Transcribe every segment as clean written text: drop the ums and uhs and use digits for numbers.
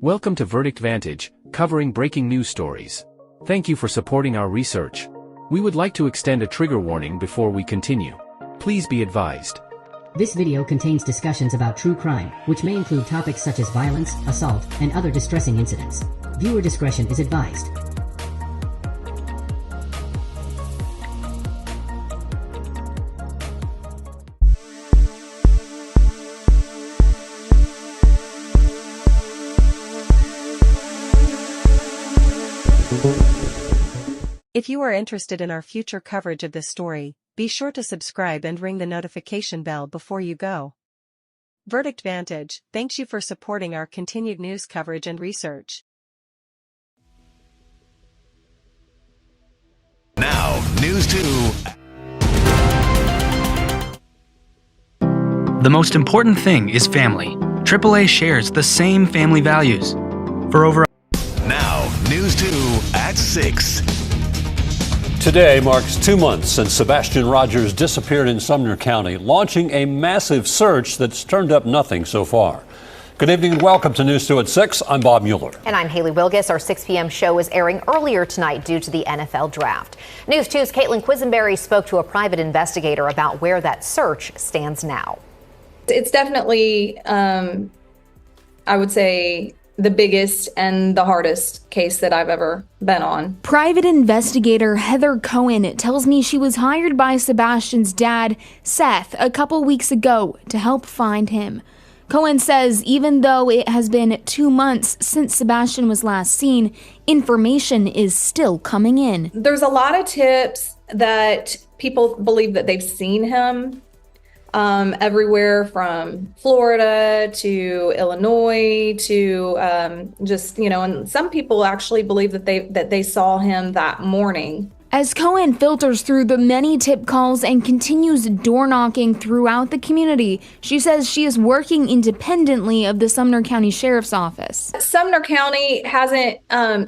Welcome to Verdict Vantage, covering breaking news stories. Thank you for supporting our research. We would like to extend a trigger warning before we continue. Please be advised. This video contains discussions about true crime, which may include topics such as violence, assault, and other distressing incidents. Viewer discretion is advised. If you are interested in our future coverage of this story, be sure to subscribe and ring the notification bell before you go. Verdict Vantage thanks you for supporting our continued news coverage and research. Now, News 2. The most important thing is family. AAA shares the same family values. For over Now, News 2 at 6. Today marks 2 months since Sebastian Rogers disappeared in Sumner County, launching a massive search that's turned up nothing so far. Good evening and welcome to News 2 at 6. I'm Bob Mueller. And I'm Haley Wilgus. Our 6 p.m. show is airing earlier tonight due to the NFL draft. News 2's Caitlin Quisenberry spoke to a private investigator about where that search stands now. It's definitely, I would say, the biggest and the hardest case that I've ever been on. Private investigator Heather Cohen tells me she was hired by Sebastian's dad, Seth, a couple weeks ago to help find him. Cohen says even though it has been 2 months since Sebastian was last seen, information is still coming in. There's a lot of tips that people believe that they've seen him. Everywhere from Florida to Illinois to and some people actually believe that they saw him that morning. As Cohen filters through the many tip calls and continues door knocking throughout the community, she says she is working independently of the Sumner County Sheriff's Office. Sumner County hasn't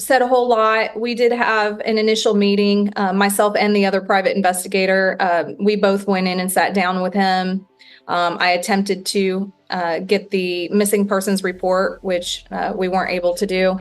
said a whole lot. We did have an initial meeting, myself and the other private investigator. We both went in and sat down with him. I attempted to get the missing persons report, which we weren't able to do.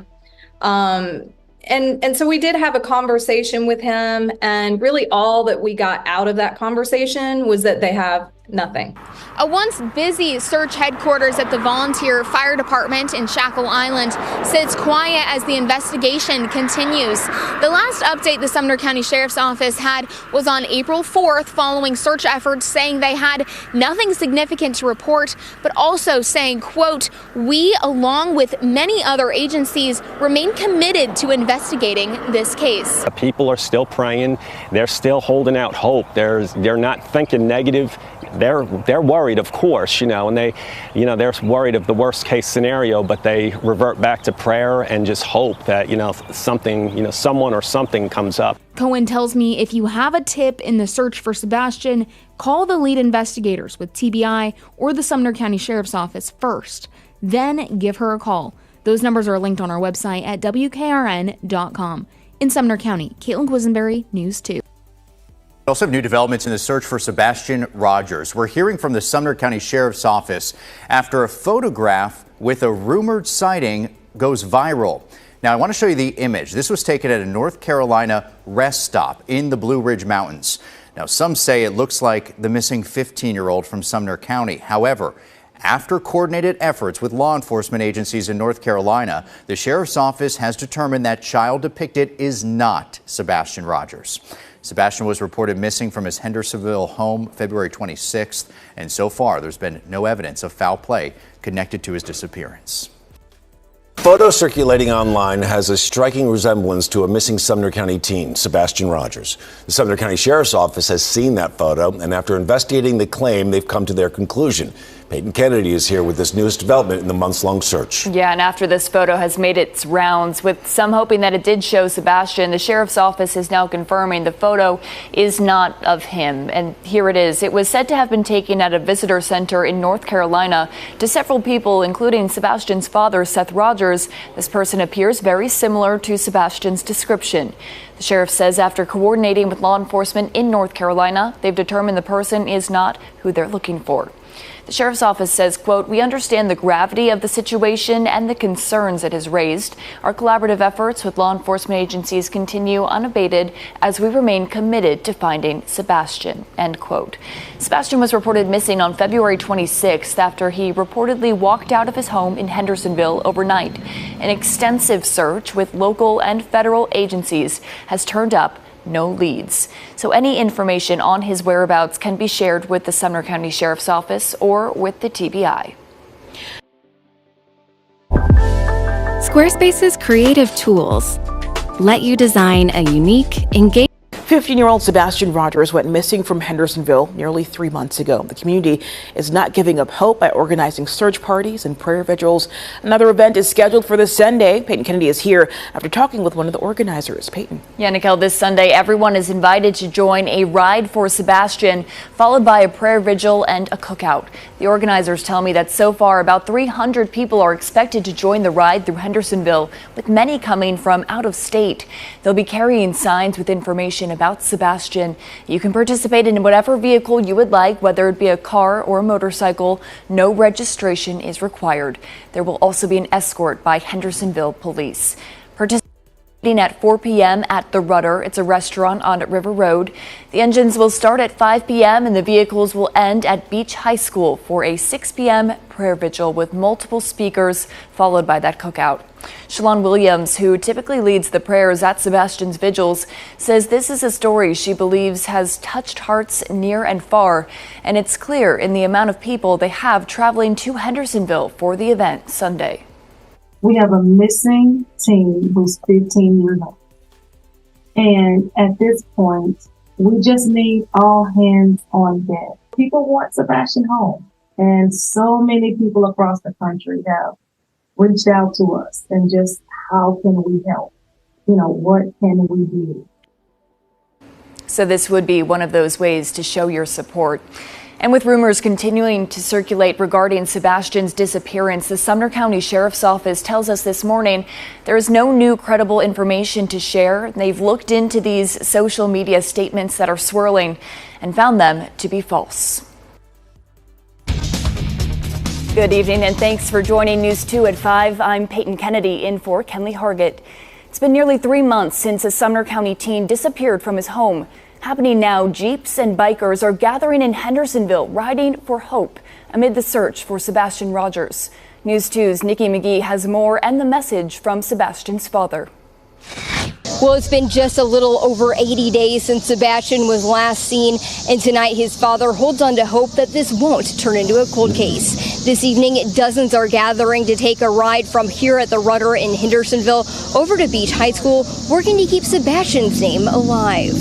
And so we did have a conversation with him, and really all that we got out of that conversation was that they have nothing. A once busy search headquarters at the Volunteer Fire Department in Shackle Island sits quiet as the investigation continues. The last update the Sumner County Sheriff's Office had was on April 4th following search efforts saying they had nothing significant to report, but also saying, quote, "We, along with many other agencies, remain committed to investigating this case." People are still praying. They're still holding out hope. They're not thinking negative. They're worried, of course, and they're worried of the worst case scenario, but they revert back to prayer and just hope that, something, someone or something comes up. Cohen tells me if you have a tip in the search for Sebastian, call the lead investigators with TBI or the Sumner County Sheriff's Office first. Then give her a call. Those numbers are linked on our website at WKRN.com. In Sumner County, Caitlin Quisenberry, News 2. We also have new developments in the search for Sebastian Rogers. We're hearing from the Sumner County Sheriff's Office after a photograph with a rumored sighting goes viral. Now, I want to show you the image. This was taken at a North Carolina rest stop in the Blue Ridge Mountains. Now, some say it looks like the missing 15-year-old from Sumner County. However, after coordinated efforts with law enforcement agencies in North Carolina, the Sheriff's Office has determined that child depicted is not Sebastian Rogers. Sebastian was reported missing from his Hendersonville home February 26th, and so far there's been no evidence of foul play connected to his disappearance. Photo circulating online has a striking resemblance to a missing Sumner County teen, Sebastian Rogers. The Sumner County Sheriff's Office has seen that photo, and after investigating the claim, they've come to their conclusion. Peyton Kennedy is here with this newest development in the months-long search. Yeah, and after this photo has made its rounds, with some hoping that it did show Sebastian, the Sheriff's Office is now confirming the photo is not of him. And here it is. It was said to have been taken at a visitor center in North Carolina to several people, including Sebastian's father, Seth Rogers. This person appears very similar to Sebastian's description. The sheriff says after coordinating with law enforcement in North Carolina, they've determined the person is not who they're looking for. The sheriff's office says, quote, "We understand the gravity of the situation and the concerns it has raised. Our collaborative efforts with law enforcement agencies continue unabated as we remain committed to finding Sebastian," end quote. Sebastian was reported missing on February 26th after he reportedly walked out of his home in Hendersonville overnight. An extensive search with local and federal agencies has turned up no leads. So any information on his whereabouts can be shared with the Sumner County Sheriff's Office or with the TBI. Squarespace's creative tools let you design a unique, engaging. 15-year-old Sebastian Rogers went missing from Hendersonville nearly 3 months ago. The community is not giving up hope by organizing search parties and prayer vigils. Another event is scheduled for this Sunday. Peyton Kennedy is here after talking with one of the organizers. Peyton. Yeah, Nicole, this Sunday, everyone is invited to join a ride for Sebastian, followed by a prayer vigil and a cookout. The organizers tell me that so far about 300 people are expected to join the ride through Hendersonville, with many coming from out of state. They'll be carrying signs with information about Sebastian. You can participate in whatever vehicle you would like, whether it be a car or a motorcycle. No registration is required. There will also be an escort by Hendersonville police. Participating at 4 p.m. at The Rudder. It's a restaurant on River Road. The engines will start at 5 p.m. and the vehicles will end at Beach High School for a 6 p.m. prayer vigil with multiple speakers, followed by that cookout. Shalon Williams, who typically leads the prayers at Sebastian's vigils, says this is a story she believes has touched hearts near and far, and it's clear in the amount of people they have traveling to Hendersonville for the event Sunday. We have a missing teen who's 15 years old. And at this point, we just need all hands on deck. People want Sebastian home. And so many people across the country have reached out to us and just how can we help? What can we do? So this would be one of those ways to show your support. And with rumors continuing to circulate regarding Sebastian's disappearance, the Sumner County Sheriff's Office tells us this morning there is no new credible information to share. They've looked into these social media statements that are swirling and found them to be false. Good evening and thanks for joining News 2 at 5. I'm Peyton Kennedy in for Kenley Hargett. It's been nearly 3 months since a Sumner County teen disappeared from his home. Happening now, Jeeps and bikers are gathering in Hendersonville, riding for hope amid the search for Sebastian Rogers. News 2's Nikki McGee has more and the message from Sebastian's father. Well, it's been just a little over 80 days since Sebastian was last seen, and tonight his father holds on to hope that this won't turn into a cold case. This evening, dozens are gathering to take a ride from here at the Rudder in Hendersonville over to Beach High School, working to keep Sebastian's name alive.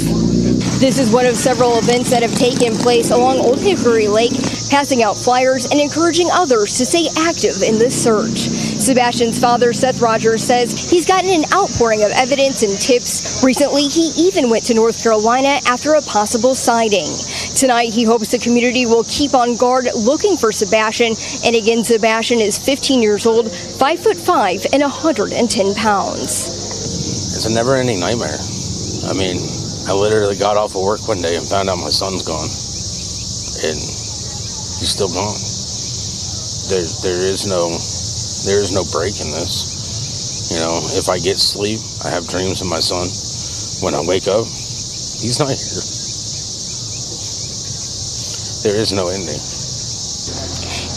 This is one of several events that have taken place along Old Hickory Lake, passing out flyers and encouraging others to stay active in this search. Sebastian's father, Seth Rogers, says he's gotten an outpouring of evidence and tips. Recently, he even went to North Carolina after a possible sighting. Tonight, he hopes the community will keep on guard looking for Sebastian. And again, Sebastian is 15 years old, 5'5" and 110 pounds. It's a never-ending nightmare. I literally got off of work one day and found out my son's gone, and he's still gone. There is no break in this. If I get sleep, I have dreams of my son. When I wake up, he's not here. There is no ending.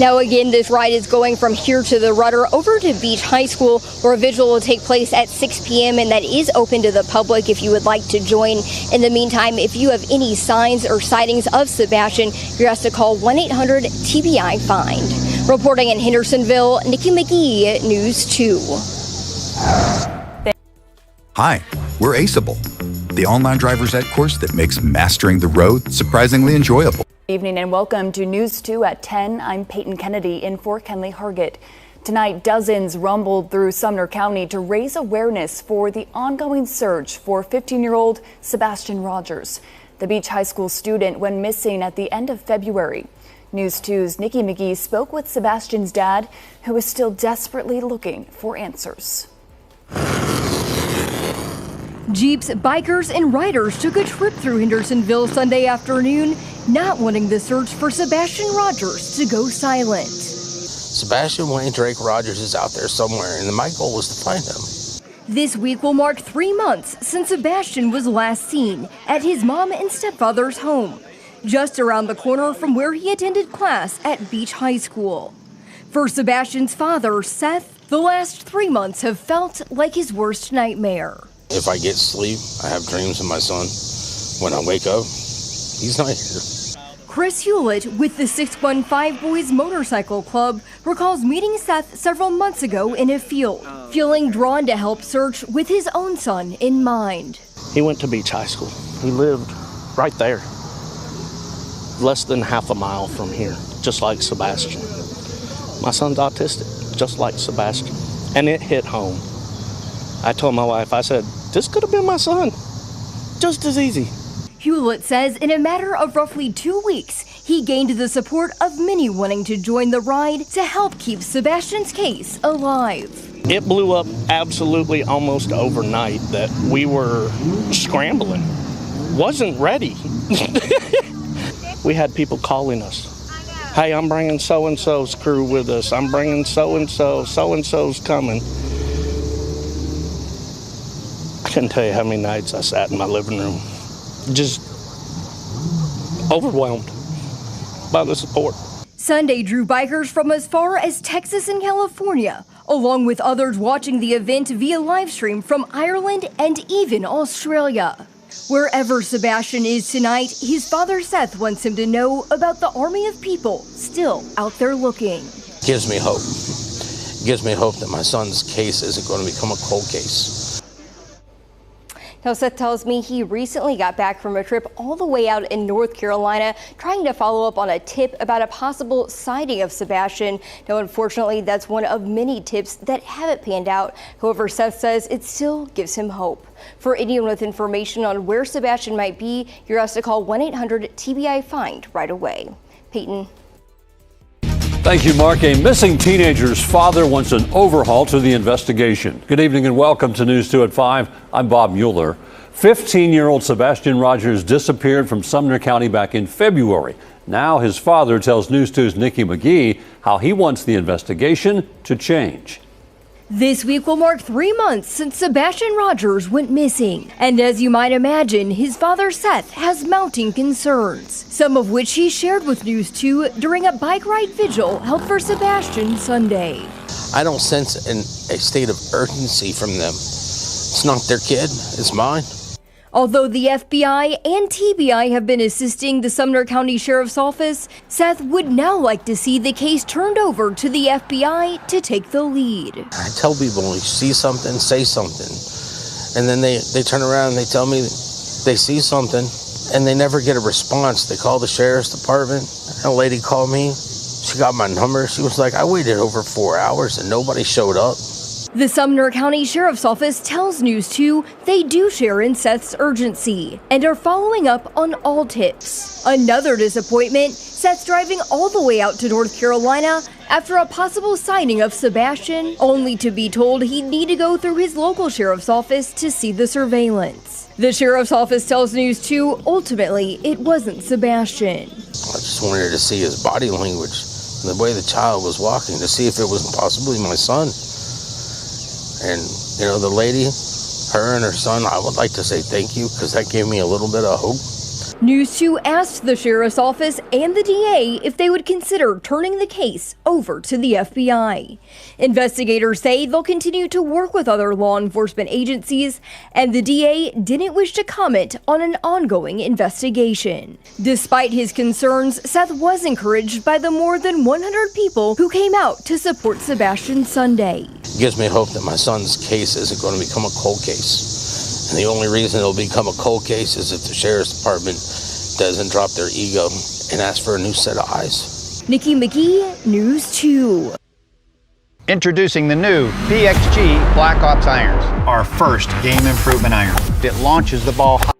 Now again, this ride is going from here to the Rudder over to Beach High School, where a vigil will take place at 6 p.m. and that is open to the public if you would like to join. In the meantime, if you have any signs or sightings of Sebastian, you're asked to call 1-800-TBI-FIND. Reporting in Hendersonville, Nikki McGee, News 2. Hi, we're Aceable, the online driver's ed course that makes mastering the road surprisingly enjoyable. Good evening and welcome to News 2 at 10. I'm Peyton Kennedy in for Kenley Hargett. Tonight, dozens rumbled through Sumner County to raise awareness for the ongoing search for 15-year-old Sebastian Rogers. The Beach High School student went missing at the end of February. News 2's Nikki McGee spoke with Sebastian's dad, who is still desperately looking for answers. Jeeps, bikers, and riders took a trip through Hendersonville Sunday afternoon, not wanting the search for Sebastian Rogers to go silent. Sebastian Wayne Drake Rogers is out there somewhere, and my goal was to find him. This week will mark 3 months since Sebastian was last seen at his mom and stepfather's home, just around the corner from where he attended class at Beach High School. For Sebastian's father, Seth, the last 3 months have felt like his worst nightmare. If I get sleep, I have dreams of my son. When I wake up, he's not here. Chris Hewlett with the 615 Boys Motorcycle Club recalls meeting Seth several months ago in a field, feeling drawn to help search with his own son in mind. He went to Beach High School. He lived right there, less than half a mile from here, just like Sebastian. My son's autistic, just like Sebastian, and it hit home. I told my wife, I said, this could have been my son, just as easy. Hewlett says in a matter of roughly 2 weeks, he gained the support of many wanting to join the ride to help keep Sebastian's case alive. It blew up absolutely almost overnight that we were scrambling. Wasn't ready. We had people calling us. Hey, I'm bringing so-and-so's crew with us. I'm bringing so-and-so. So-and-so's coming. I couldn't tell you how many nights I sat in my living room, just overwhelmed by the support. Sunday drew bikers from as far as Texas and California, along with others watching the event via livestream from Ireland and even Australia. Wherever Sebastian is tonight, his father Seth wants him to know about the army of people still out there looking. Gives me hope. Gives me hope that my son's case isn't going to become a cold case. Now, Seth tells me he recently got back from a trip all the way out in North Carolina, trying to follow up on a tip about a possible sighting of Sebastian. Now, unfortunately, that's one of many tips that haven't panned out. However, Seth says it still gives him hope. For anyone with information on where Sebastian might be, you're asked to call 1-800-TBI-FIND right away. Peyton. Thank you, Mark. A missing teenager's father wants an overhaul to the investigation. Good evening and welcome to News 2 at 5. I'm Bob Mueller. 15-year-old Sebastian Rogers disappeared from Sumner County back in February. Now his father tells News 2's Nikki McGee how he wants the investigation to change. This week will mark 3 months since Sebastian Rogers went missing. And as you might imagine, his father Seth has mounting concerns, some of which he shared with News 2 during a bike ride vigil held for Sebastian Sunday. I don't sense a state of urgency from them. It's not their kid, it's mine. Although the FBI and TBI have been assisting the Sumner County Sheriff's Office, Seth would now like to see the case turned over to the FBI to take the lead. I tell people, when you see something, say something. And then they turn around and they tell me they see something and they never get a response. They call the Sheriff's Department. A lady called me. She got my number. She was like, I waited over 4 hours and nobody showed up. The Sumner County Sheriff's Office tells News 2 they do share in Seth's urgency and are following up on all tips. Another disappointment, Seth's driving all the way out to North Carolina after a possible sighting of Sebastian, only to be told he'd need to go through his local sheriff's office to see the surveillance. The sheriff's office tells News 2 ultimately it wasn't Sebastian. I just wanted to see his body language and the way the child was walking to see if it was possibly my son. And, you know, the lady, her and her son, I would like to say thank you because that gave me a little bit of hope. News 2 asked the sheriff's office and the DA if they would consider turning the case over to the FBI. Investigators say they'll continue to work with other law enforcement agencies, and the DA didn't wish to comment on an ongoing investigation. Despite his concerns, Seth was encouraged by the more than 100 people who came out to support Sebastian Sunday. It gives me hope that my son's case isn't going to become a cold case. And the only reason it'll become a cold case is if the Sheriff's Department doesn't drop their ego and ask for a new set of eyes. Nikki McGee, News 2. Introducing the new PXG Black Ops irons, our first game improvement iron. It launches the ball high.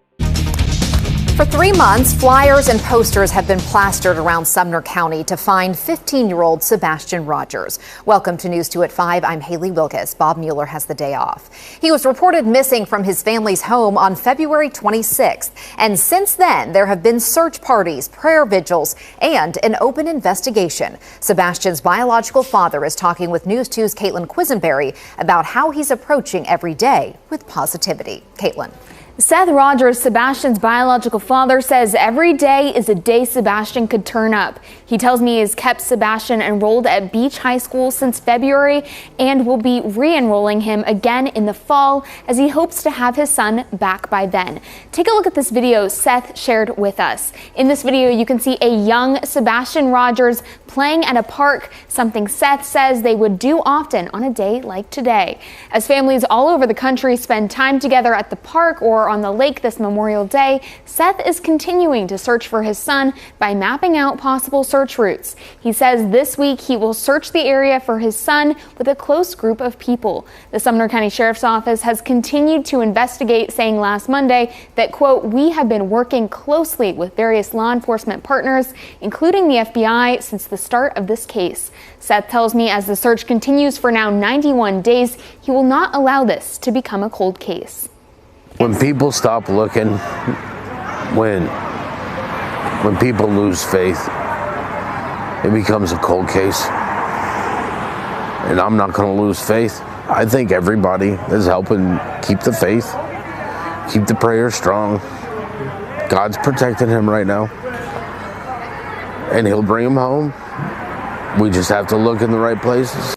For 3 months, flyers and posters have been plastered around Sumner County to find 15-year-old Sebastian Rogers. Welcome to News 2 at 5. I'm Haley Wilkes. Bob Mueller has the day off. He was reported missing from his family's home on February 26th. And since then, there have been search parties, prayer vigils, and an open investigation. Sebastian's biological father is talking with News 2's Caitlin Quisenberry about how he's approaching every day with positivity. Caitlin. Seth Rogers, Sebastian's biological father, says every day is a day Sebastian could turn up. He tells me he has kept Sebastian enrolled at Beach High School since February and will be re-enrolling him again in the fall as he hopes to have his son back by then. Take a look at this video Seth shared with us. In this video, you can see a young Sebastian Rogers playing at a park, something Seth says they would do often on a day like today. As families all over the country spend time together at the park or on the lake this Memorial Day, Seth is continuing to search for his son by mapping out possible search routes. He says this week he will search the area for his son with a close group of people. The Sumner County Sheriff's Office has continued to investigate, saying last Monday that, quote, "We have been working closely with various law enforcement partners, including the FBI, since the start of this case." Seth tells me as the search continues for now 91 days, he will not allow this to become a cold case. When people stop looking, when people lose faith, it becomes a cold case. And I'm not going to lose faith. I think everybody is helping keep the faith, keep the prayers strong. God's protecting him right now. And he'll bring him home. We just have to look in the right places.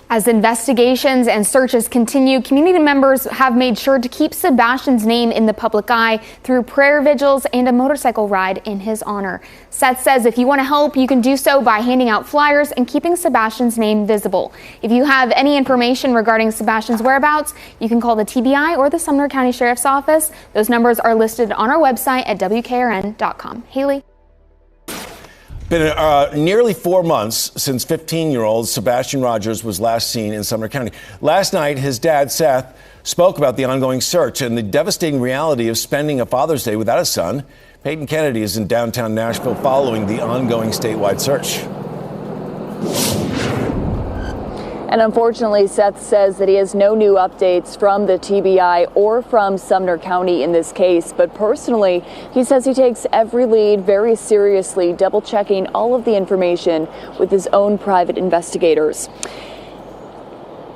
As investigations and searches continue, community members have made sure to keep Sebastian's name in the public eye through prayer vigils and a motorcycle ride in his honor. Seth says if you want to help, you can do so by handing out flyers and keeping Sebastian's name visible. If you have any information regarding Sebastian's whereabouts, you can call the TBI or the Sumner County Sheriff's Office. Those numbers are listed on our website at WKRN.com. Haley. Been nearly 4 months since 15-year-old Sebastian Rogers was last seen in Sumner County. Last night, his dad, Seth, spoke about the ongoing search and the devastating reality of spending a Father's Day without a son. Peyton Kennedy is in downtown Nashville following the ongoing statewide search. And unfortunately, Seth says that he has no new updates from the TBI or from Sumner County in this case. But personally, he says he takes every lead very seriously, double checking all of the information with his own private investigators.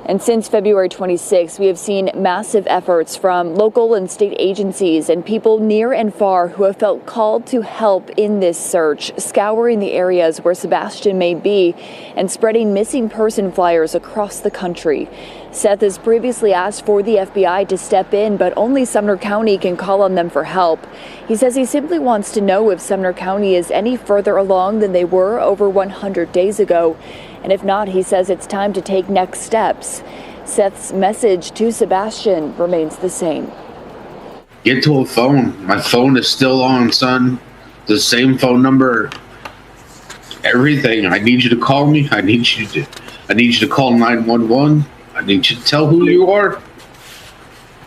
And since February 26, we have seen massive efforts from local and state agencies and people near and far who have felt called to help in this search, scouring the areas where Sebastian may be and spreading missing person flyers across the country. Seth has previously asked for the FBI to step in, but only Sumner County can call on them for help. He says he simply wants to know if Sumner County is any further along than they were over 100 days ago. And if not, he says it's time to take next steps. Seth's message to Sebastian remains the same. Get to a phone. My phone is still on, son. The same phone number. Everything. I need you to call me. I need you to call 911. I need you to tell who you are.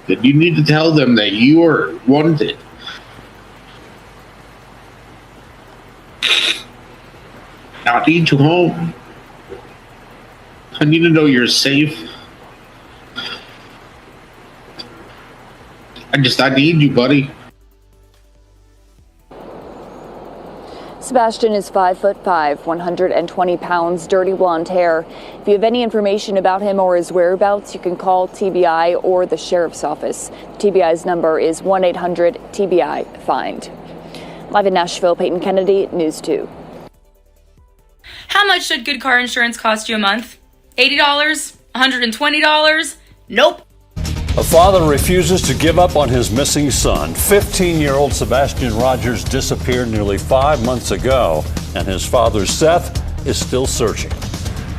That you need to tell them that you are wanted. I need you home. I need to know you're safe. I need you, buddy. Sebastian is 5'5", 120 pounds, dirty blonde hair. If you have any information about him or his whereabouts, you can call TBI or the Sheriff's Office. TBI's number is 1-800-TBI-FIND. Live in Nashville, Peyton Kennedy, News 2. How much should good car insurance cost you a month? $80? $120? Nope. A father refuses to give up on his missing son. 15-year-old Sebastian Rogers disappeared nearly 5 months ago, and his father, Seth, is still searching.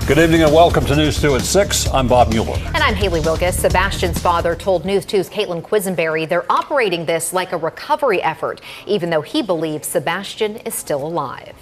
Good evening and welcome to News 2 at 6. I'm Bob Mueller. And I'm Haley Wilkes. Sebastian's father told News 2's Caitlin Quisenberry they're operating this like a recovery effort, even though he believes Sebastian is still alive.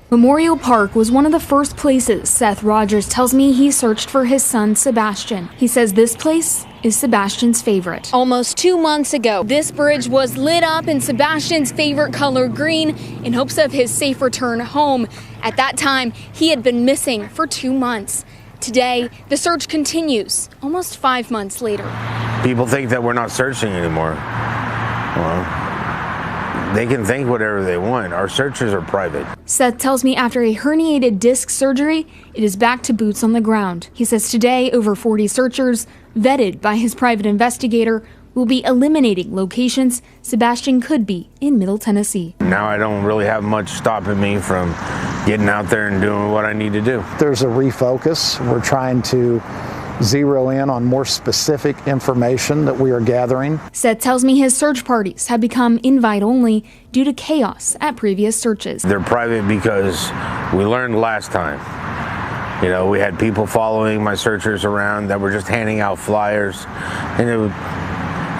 Memorial Park was one of the first places Seth Rogers tells me he searched for his son Sebastian. He says this place is Sebastian's favorite. Almost 2 months ago, this bridge was lit up in Sebastian's favorite color, green, in hopes of his safe return home. At that time, he had been missing for 2 months. Today, the search continues, almost 5 months later. People think that we're not searching anymore. Well, they can think whatever they want. Our searches are private. Seth tells me after a herniated disc surgery, it is back to boots on the ground. He says today, over 40 searchers, vetted by his private investigator, will be eliminating locations Sebastian could be in Middle Tennessee. Now I don't really have much stopping me from getting out there and doing what I need to do. There's a refocus. We're trying to zero in on more specific information that we are gathering. Seth tells me his search parties have become invite only due to chaos at previous searches. They're private because we learned last time. You know, we had people following my searchers around that were just handing out flyers, and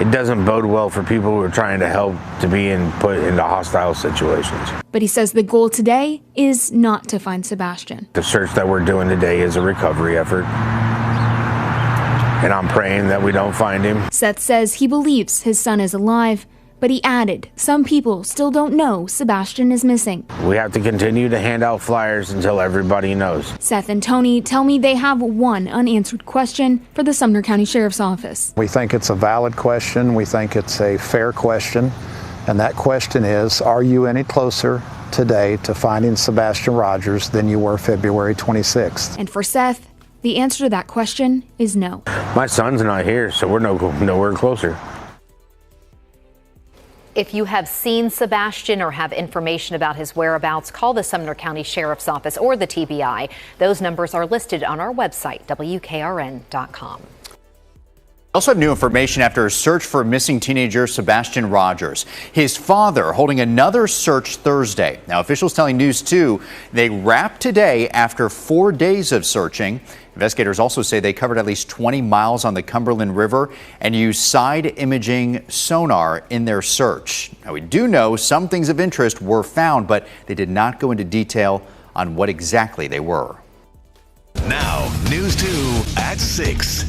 it doesn't bode well for people who are trying to help to be put into hostile situations. But he says the goal today is not to find Sebastian. The search that we're doing today is a recovery effort, and I'm praying that we don't find him. Seth says he believes his son is alive, but he added some people still don't know Sebastian is missing. We have to continue to hand out flyers until everybody knows. Seth and Tony tell me they have one unanswered question for the Sumner County Sheriff's Office. We think it's a valid question. We think it's a fair question. And that question is, are you any closer today to finding Sebastian Rogers than you were February 26th? And for Seth, the answer to that question is no. My son's not here, so we're nowhere closer. If you have seen Sebastian or have information about his whereabouts, call the Sumner County Sheriff's Office or the TBI. Those numbers are listed on our website, WKRN.com. Also have new information after a search for missing teenager Sebastian Rogers. His father holding another search Thursday. Now, officials telling News 2 they wrapped today after 4 days of searching. Investigators also say they covered at least 20 miles on the Cumberland River and used side imaging sonar in their search. Now, we do know some things of interest were found, but they did not go into detail on what exactly they were. Now, News 2 at 6.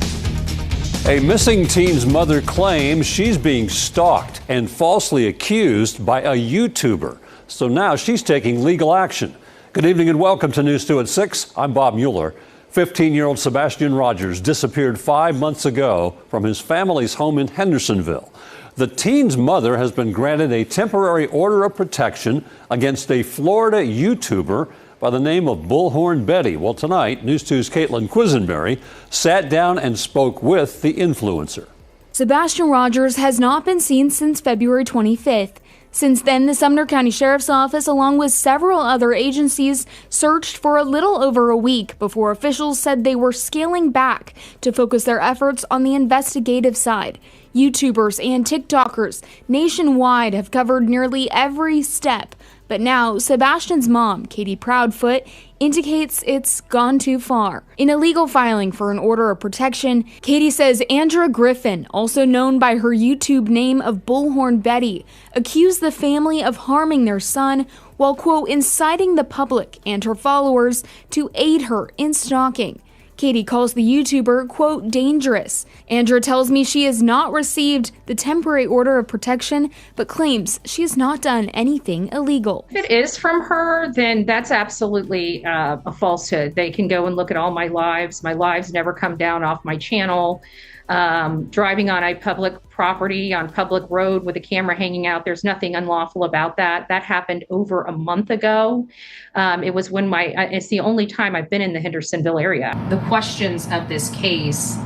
A missing teen's mother claims she's being stalked and falsely accused by a YouTuber. So now she's taking legal action. Good evening and welcome to News 2 at 6. I'm Bob Mueller. 15-year-old Sebastian Rogers disappeared 5 months ago from his family's home in Hendersonville. The teen's mother has been granted a temporary order of protection against a Florida YouTuber by the name of Bullhorn Betty. Well, tonight, News 2's Caitlin Quisenberry sat down and spoke with the influencer. Sebastian Rogers has not been seen since February 25th. Since then, the Sumner County Sheriff's Office, along with several other agencies, searched for a little over a week before officials said they were scaling back to focus their efforts on the investigative side. YouTubers and TikTokers nationwide have covered nearly every step. But now, Sebastian's mom, Katie Proudfoot, indicates it's gone too far. In a legal filing for an order of protection, Katie says Andra Griffin, also known by her YouTube name of Bullhorn Betty, accused the family of harming their son while, quote, inciting the public and her followers to aid her in stalking. Katie calls the YouTuber, quote, dangerous. Andra tells me she has not received the temporary order of protection, but claims she has not done anything illegal. If it is from her, then that's absolutely a falsehood. They can go and look at all my lives. My lives never come down off my channel. Driving on a public property, on public road with a camera hanging out, there's nothing unlawful about that. That happened over a month ago. It was when it's the only time I've been in the Hendersonville area. The questions of this case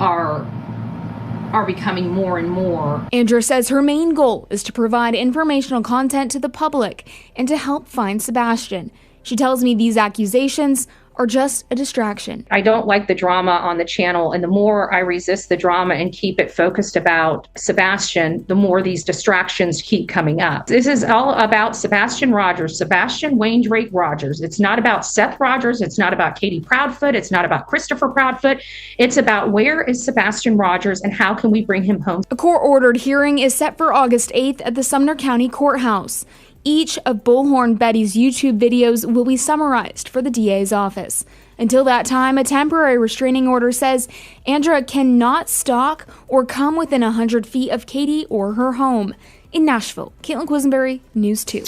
are becoming more and more. Andra says her main goal is to provide informational content to the public and to help find Sebastian. She tells me these accusations are just a distraction. I don't like the drama on the channel, and the more I resist the drama and keep it focused about Sebastian, the more these distractions keep coming up. This is all about Sebastian Rogers, Sebastian Wayne Drake Rogers. It's not about Seth Rogers. It's not about Katie Proudfoot. It's not about Christopher Proudfoot. It's about where is Sebastian Rogers and how can we bring him home. A court-ordered hearing is set for August 8th at the Sumner County Courthouse. Each of Bullhorn Betty's YouTube videos will be summarized for the DA's office. Until that time, a temporary restraining order says Andra cannot stalk or come within 100 feet of Katie or her home. In Nashville, Caitlin Quisenberry, News 2.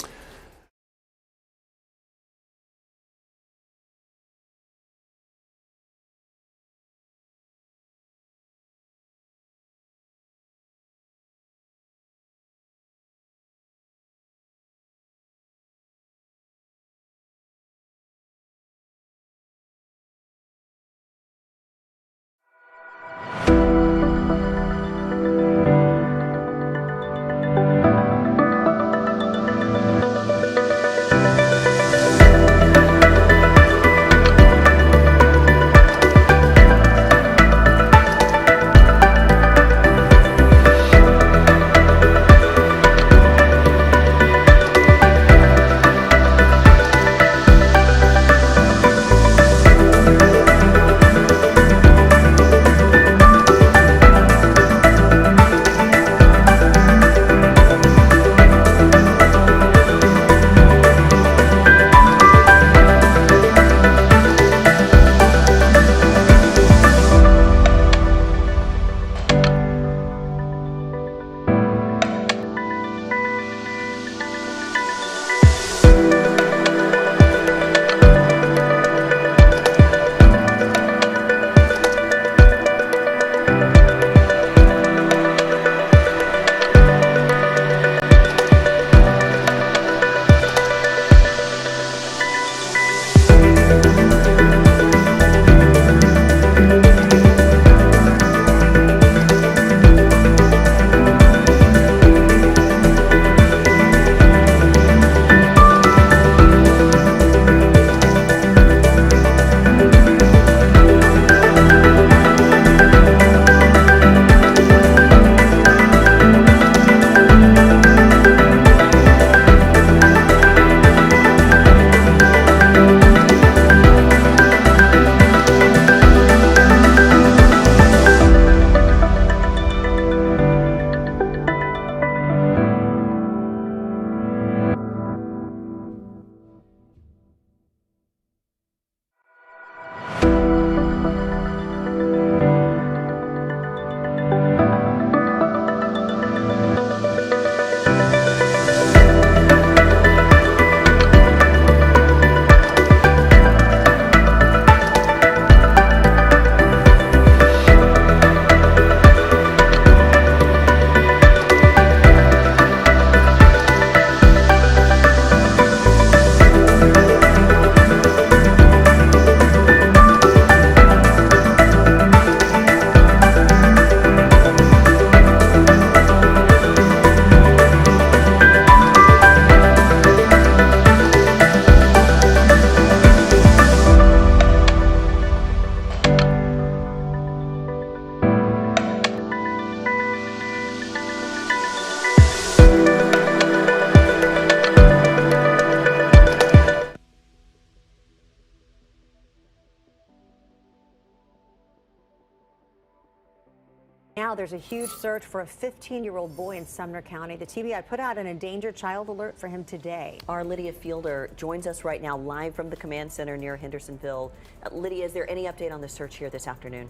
Now there's a huge search for a 15-year-old boy in Sumner County. The TBI put out an endangered child alert for him today. Our Lydia Fielder joins us right now live from the command center near Hendersonville. Lydia, is there any update on the search here this afternoon?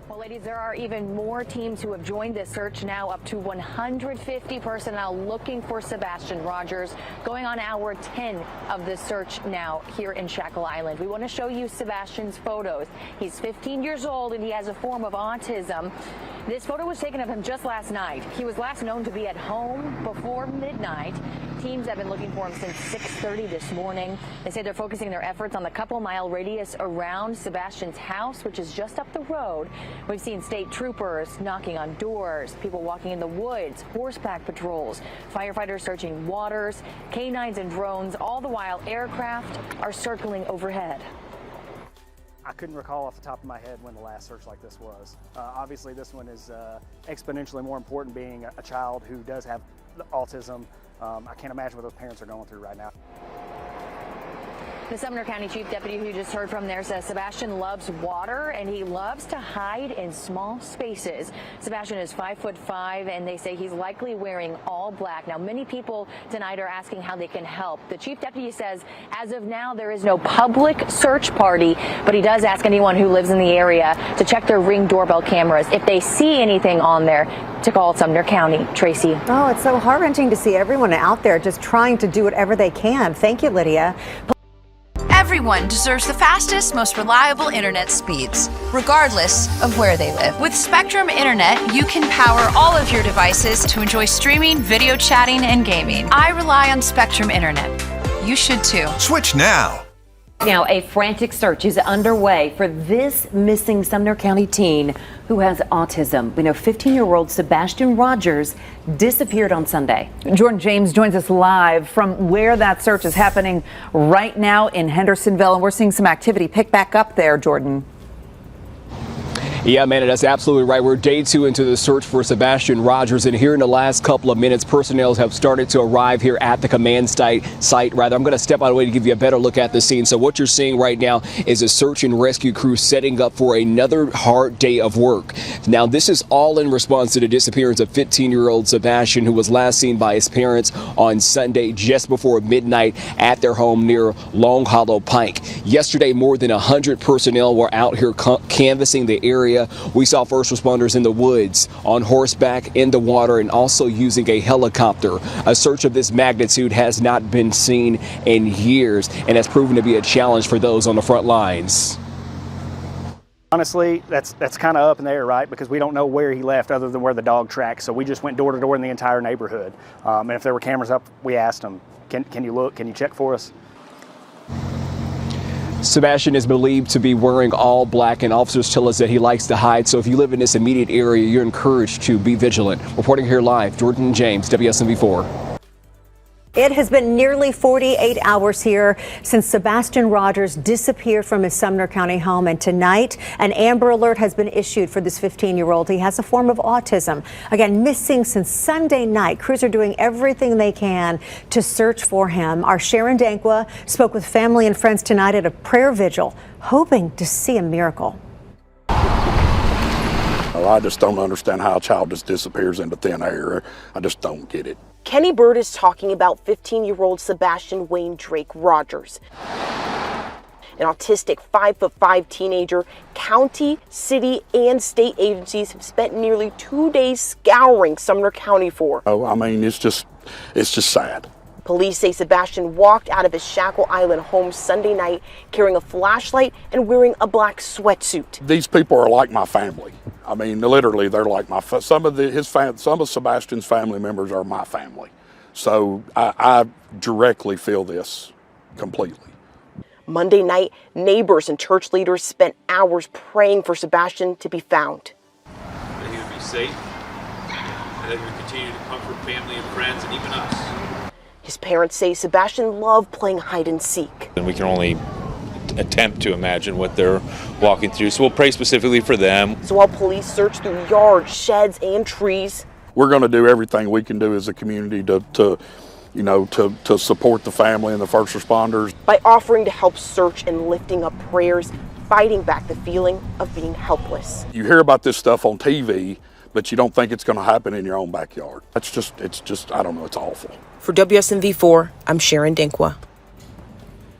Well, ladies, there are even more teams who have joined this search now, up to 150 personnel looking for Sebastian Rogers, going on hour 10 of the search now here in Shackle Island. We want to show you Sebastian's photos. He's 15 years old and he has a form of autism. This photo was taken of him just last night. He was last known to be at home before midnight. Teams have been looking for him since 6:30 this morning. They say they're focusing their efforts on the couple-mile radius around Sebastian's house, which is just up the road. We've seen state troopers knocking on doors, people walking in the woods, horseback patrols, firefighters searching waters, canines and drones, all the while aircraft are circling overhead. I couldn't recall off the top of my head when the last search like this was. Obviously, this one is exponentially more important, being a child who does have autism. I can't imagine what those parents are going through right now. The Sumner County Chief Deputy who you just heard from there says Sebastian loves water and he loves to hide in small spaces. Sebastian is 5'5", and they say he's likely wearing all black. Now, many people tonight are asking how they can help. The Chief Deputy says as of now there is no public search party, but he does ask anyone who lives in the area to check their Ring doorbell cameras. If they see anything on there, to call Sumner County. Tracy. Oh, it's so heart-wrenching to see everyone out there just trying to do whatever they can. Thank you, Lydia. Everyone deserves the fastest, most reliable internet speeds, regardless of where they live. With Spectrum Internet, you can power all of your devices to enjoy streaming, video chatting, and gaming. I rely on Spectrum Internet. You should too. Switch now. Now, a frantic search is underway for this missing Sumner County teen who has autism. We know 15-year-old Sebastian Rogers disappeared on Sunday. Jordan James joins us live from where that search is happening right now in Hendersonville, and we're seeing some activity pick back up there, Jordan. Yeah, Amanda, that's absolutely right. We're day 2 into the search for Sebastian Rogers, and here in the last couple of minutes, personnel have started to arrive here at the command site. I'm going to step out of the way to give you a better look at the scene. So what you're seeing right now is a search and rescue crew setting up for another hard day of work. Now, this is all in response to the disappearance of 15-year-old Sebastian, who was last seen by his parents on Sunday just before midnight at their home near Long Hollow Pike. Yesterday, more than 100 personnel were out here canvassing the area. We saw first responders in the woods, on horseback, in the water, and also using a helicopter. A search of this magnitude has not been seen in years and has proven to be a challenge for those on the front lines. Honestly, that's kind of up in the air, right? Because we don't know where he left other than where the dog tracked. So we just went door to door in the entire neighborhood. And if there were cameras up, we asked them, can you look? Can you check for us? Sebastian is believed to be wearing all black, and officers tell us that he likes to hide. So if you live in this immediate area, you're encouraged to be vigilant. Reporting here live, Jordan James, WSMV4. It has been nearly 48 hours here since Sebastian Rogers disappeared from his Sumner County home, and tonight an Amber Alert has been issued for this 15-year-old. He has a form of autism. Again, missing since Sunday night. Crews are doing everything they can to search for him. Our Sharon Dankwa spoke with family and friends tonight at a prayer vigil, hoping to see a miracle. I just don't understand how a child just disappears into thin air. I just don't get it. Kenny Bird is talking about 15-year-old Sebastian Wayne Drake Rogers. An autistic 5'5" teenager. County, city, and state agencies have spent nearly 2 days scouring Sumner County for. Oh, I mean, it's just sad. Police say Sebastian walked out of his Shackle Island home Sunday night carrying a flashlight and wearing a black sweatsuit. These people are like my family. I mean, literally, they're like some of Sebastian's family members are my family. So I directly feel this completely. Monday night, neighbors and church leaders spent hours praying for Sebastian to be found. That he would be safe, and that he would continue to comfort family and friends and even us. His parents say Sebastian loved playing hide and seek. And we can only attempt to imagine what they're walking through, so we'll pray specifically for them. So while police search through yards, sheds, and trees, we're going to do everything we can do as a community to support the family and the first responders by offering to help search and lifting up prayers, fighting back the feeling of being helpless. You hear about this stuff on TV, but you don't think it's going to happen in your own backyard. It's just, I don't know, it's awful. For WSMV4, I'm Sharon Dankwa.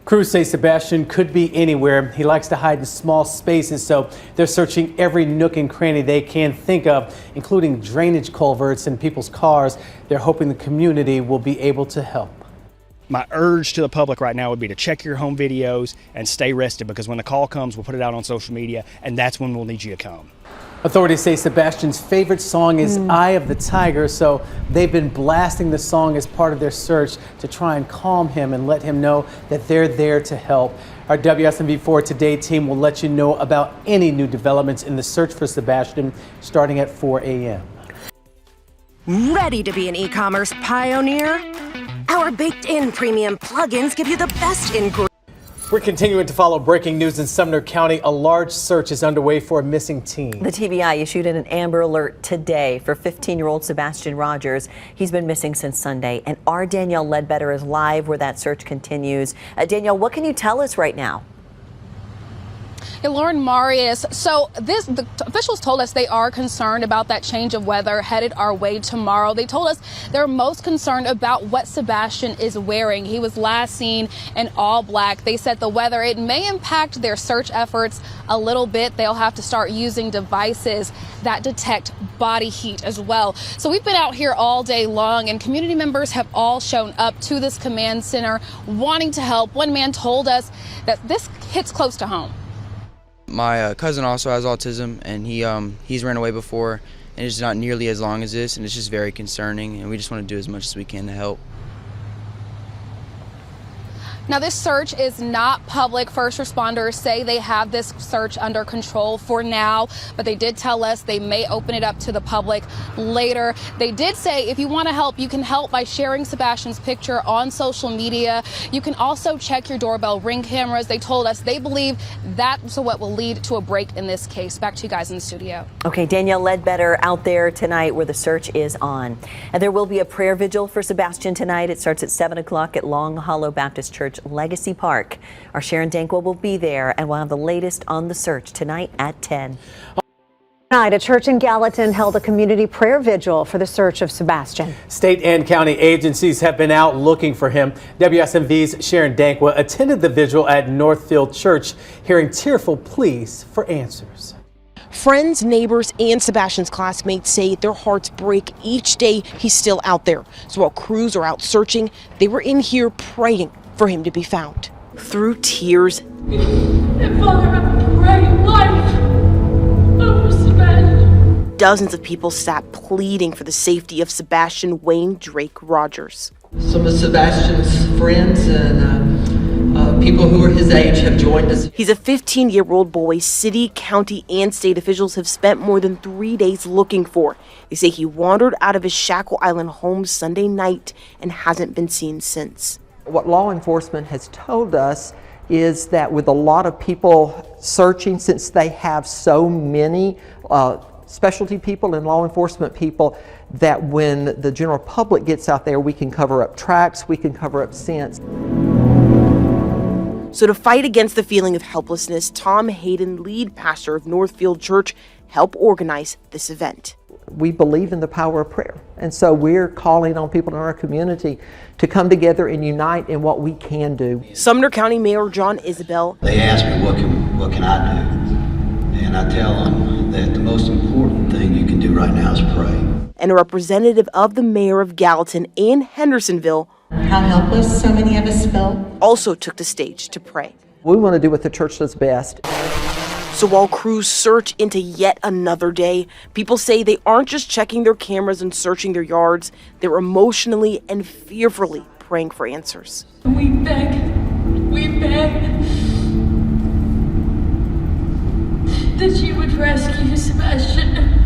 Crews say Sebastian could be anywhere. He likes to hide in small spaces, so they're searching every nook and cranny they can think of, including drainage culverts and people's cars. They're hoping the community will be able to help. My urge to the public right now would be to check your home videos and stay rested, because when the call comes, we'll put it out on social media, and that's when we'll need you to come. Authorities say Sebastian's favorite song is Eye of the Tiger, so they've been blasting the song as part of their search to try and calm him and let him know that they're there to help. Our WSMV4 Today team will let you know about any new developments in the search for Sebastian starting at 4 a.m. Ready to be an e-commerce pioneer? Our baked-in premium plugins give you the best ingredients. We're continuing to follow breaking news in Sumner County. A large search is underway for a missing teen. The TBI issued an Amber Alert today for 15-year-old Sebastian Rogers. He's been missing since Sunday. And our Danielle Ledbetter is live where that search continues. Danielle, what can you tell us right now? Yeah, Lauren, Marius, so the officials told us they are concerned about that change of weather headed our way tomorrow. They told us they're most concerned about what Sebastian is wearing. He was last seen in all black. They said the weather, it may impact their search efforts a little bit. They'll have to start using devices that detect body heat as well. So we've been out here all day long, and community members have all shown up to this command center wanting to help. One man told us that this hits close to home. My cousin also has autism, and he's ran away before, and it's not nearly as long as this, and it's just very concerning, and we just want to do as much as we can to help. Now, this search is not public. First responders say they have this search under control for now, but they did tell us they may open it up to the public later. They did say if you want to help, you can help by sharing Sebastian's picture on social media. You can also check your doorbell ring cameras. They told us they believe that's what will lead to a break in this case. Back to you guys in the studio. Okay, Danielle Ledbetter out there tonight where the search is on. And there will be a prayer vigil for Sebastian tonight. It starts at 7 o'clock at Long Hollow Baptist Church, Legacy Park. Our Sharon Dankwa will be there, and we'll have the latest on the search tonight at 10. Tonight, a church in Gallatin held a community prayer vigil for the search of Sebastian. State and county agencies have been out looking for him. WSMV's Sharon Dankwa attended the vigil at Northfield Church, hearing tearful pleas for answers. Friends, neighbors, and Sebastian's classmates say their hearts break each day he's still out there. So while crews are out searching, they were in here praying for him to be found. Through tears, And Father, I pray life over Sebastian. Dozens of people sat pleading for the safety of Sebastian Wayne Drake Rogers. Some of Sebastian's friends and people who are his age have joined us. He's a 15-year-old boy city, county, and state officials have spent more than 3 days looking for. They say he wandered out of his Shackle Island home Sunday night and hasn't been seen since. What law enforcement has told us is that with a lot of people searching, since they have so many specialty people and law enforcement people, that when the general public gets out there, we can cover up tracks, we can cover up scents. So to fight against the feeling of helplessness, Tom Hayden, lead pastor of Northfield Church, helped organize this event. We believe in the power of prayer, and so we're calling on people in our community to come together and unite in what we can do. Sumner County Mayor John Isabel. They ask me what can I do, and I tell them that the most important thing you can do right now is pray. And a representative of the mayor of Gallatin and Hendersonville, how helpless so many of us felt, also took the stage to pray. We want to do what the church does best. So while crews search into yet another day, people say they aren't just checking their cameras and searching their yards, they're emotionally and fearfully praying for answers. We beg that you would rescue Sebastian.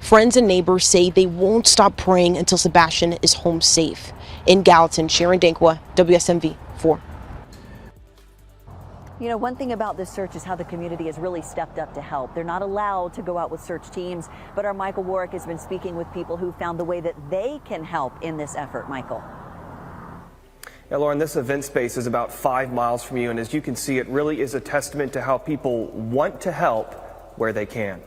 Friends and neighbors say they won't stop praying until Sebastian is home safe. In Gallatin, Sharon Dankwa, WSMV 4. You know, one thing about this search is how the community has really stepped up to help. They're not allowed to go out with search teams, but our Michael Warwick has been speaking with people who found the way that they can help in this effort. Michael. Yeah, Lauren, this event space is about 5 miles from you, and as you can see, it really is a testament to how people want to help where they can.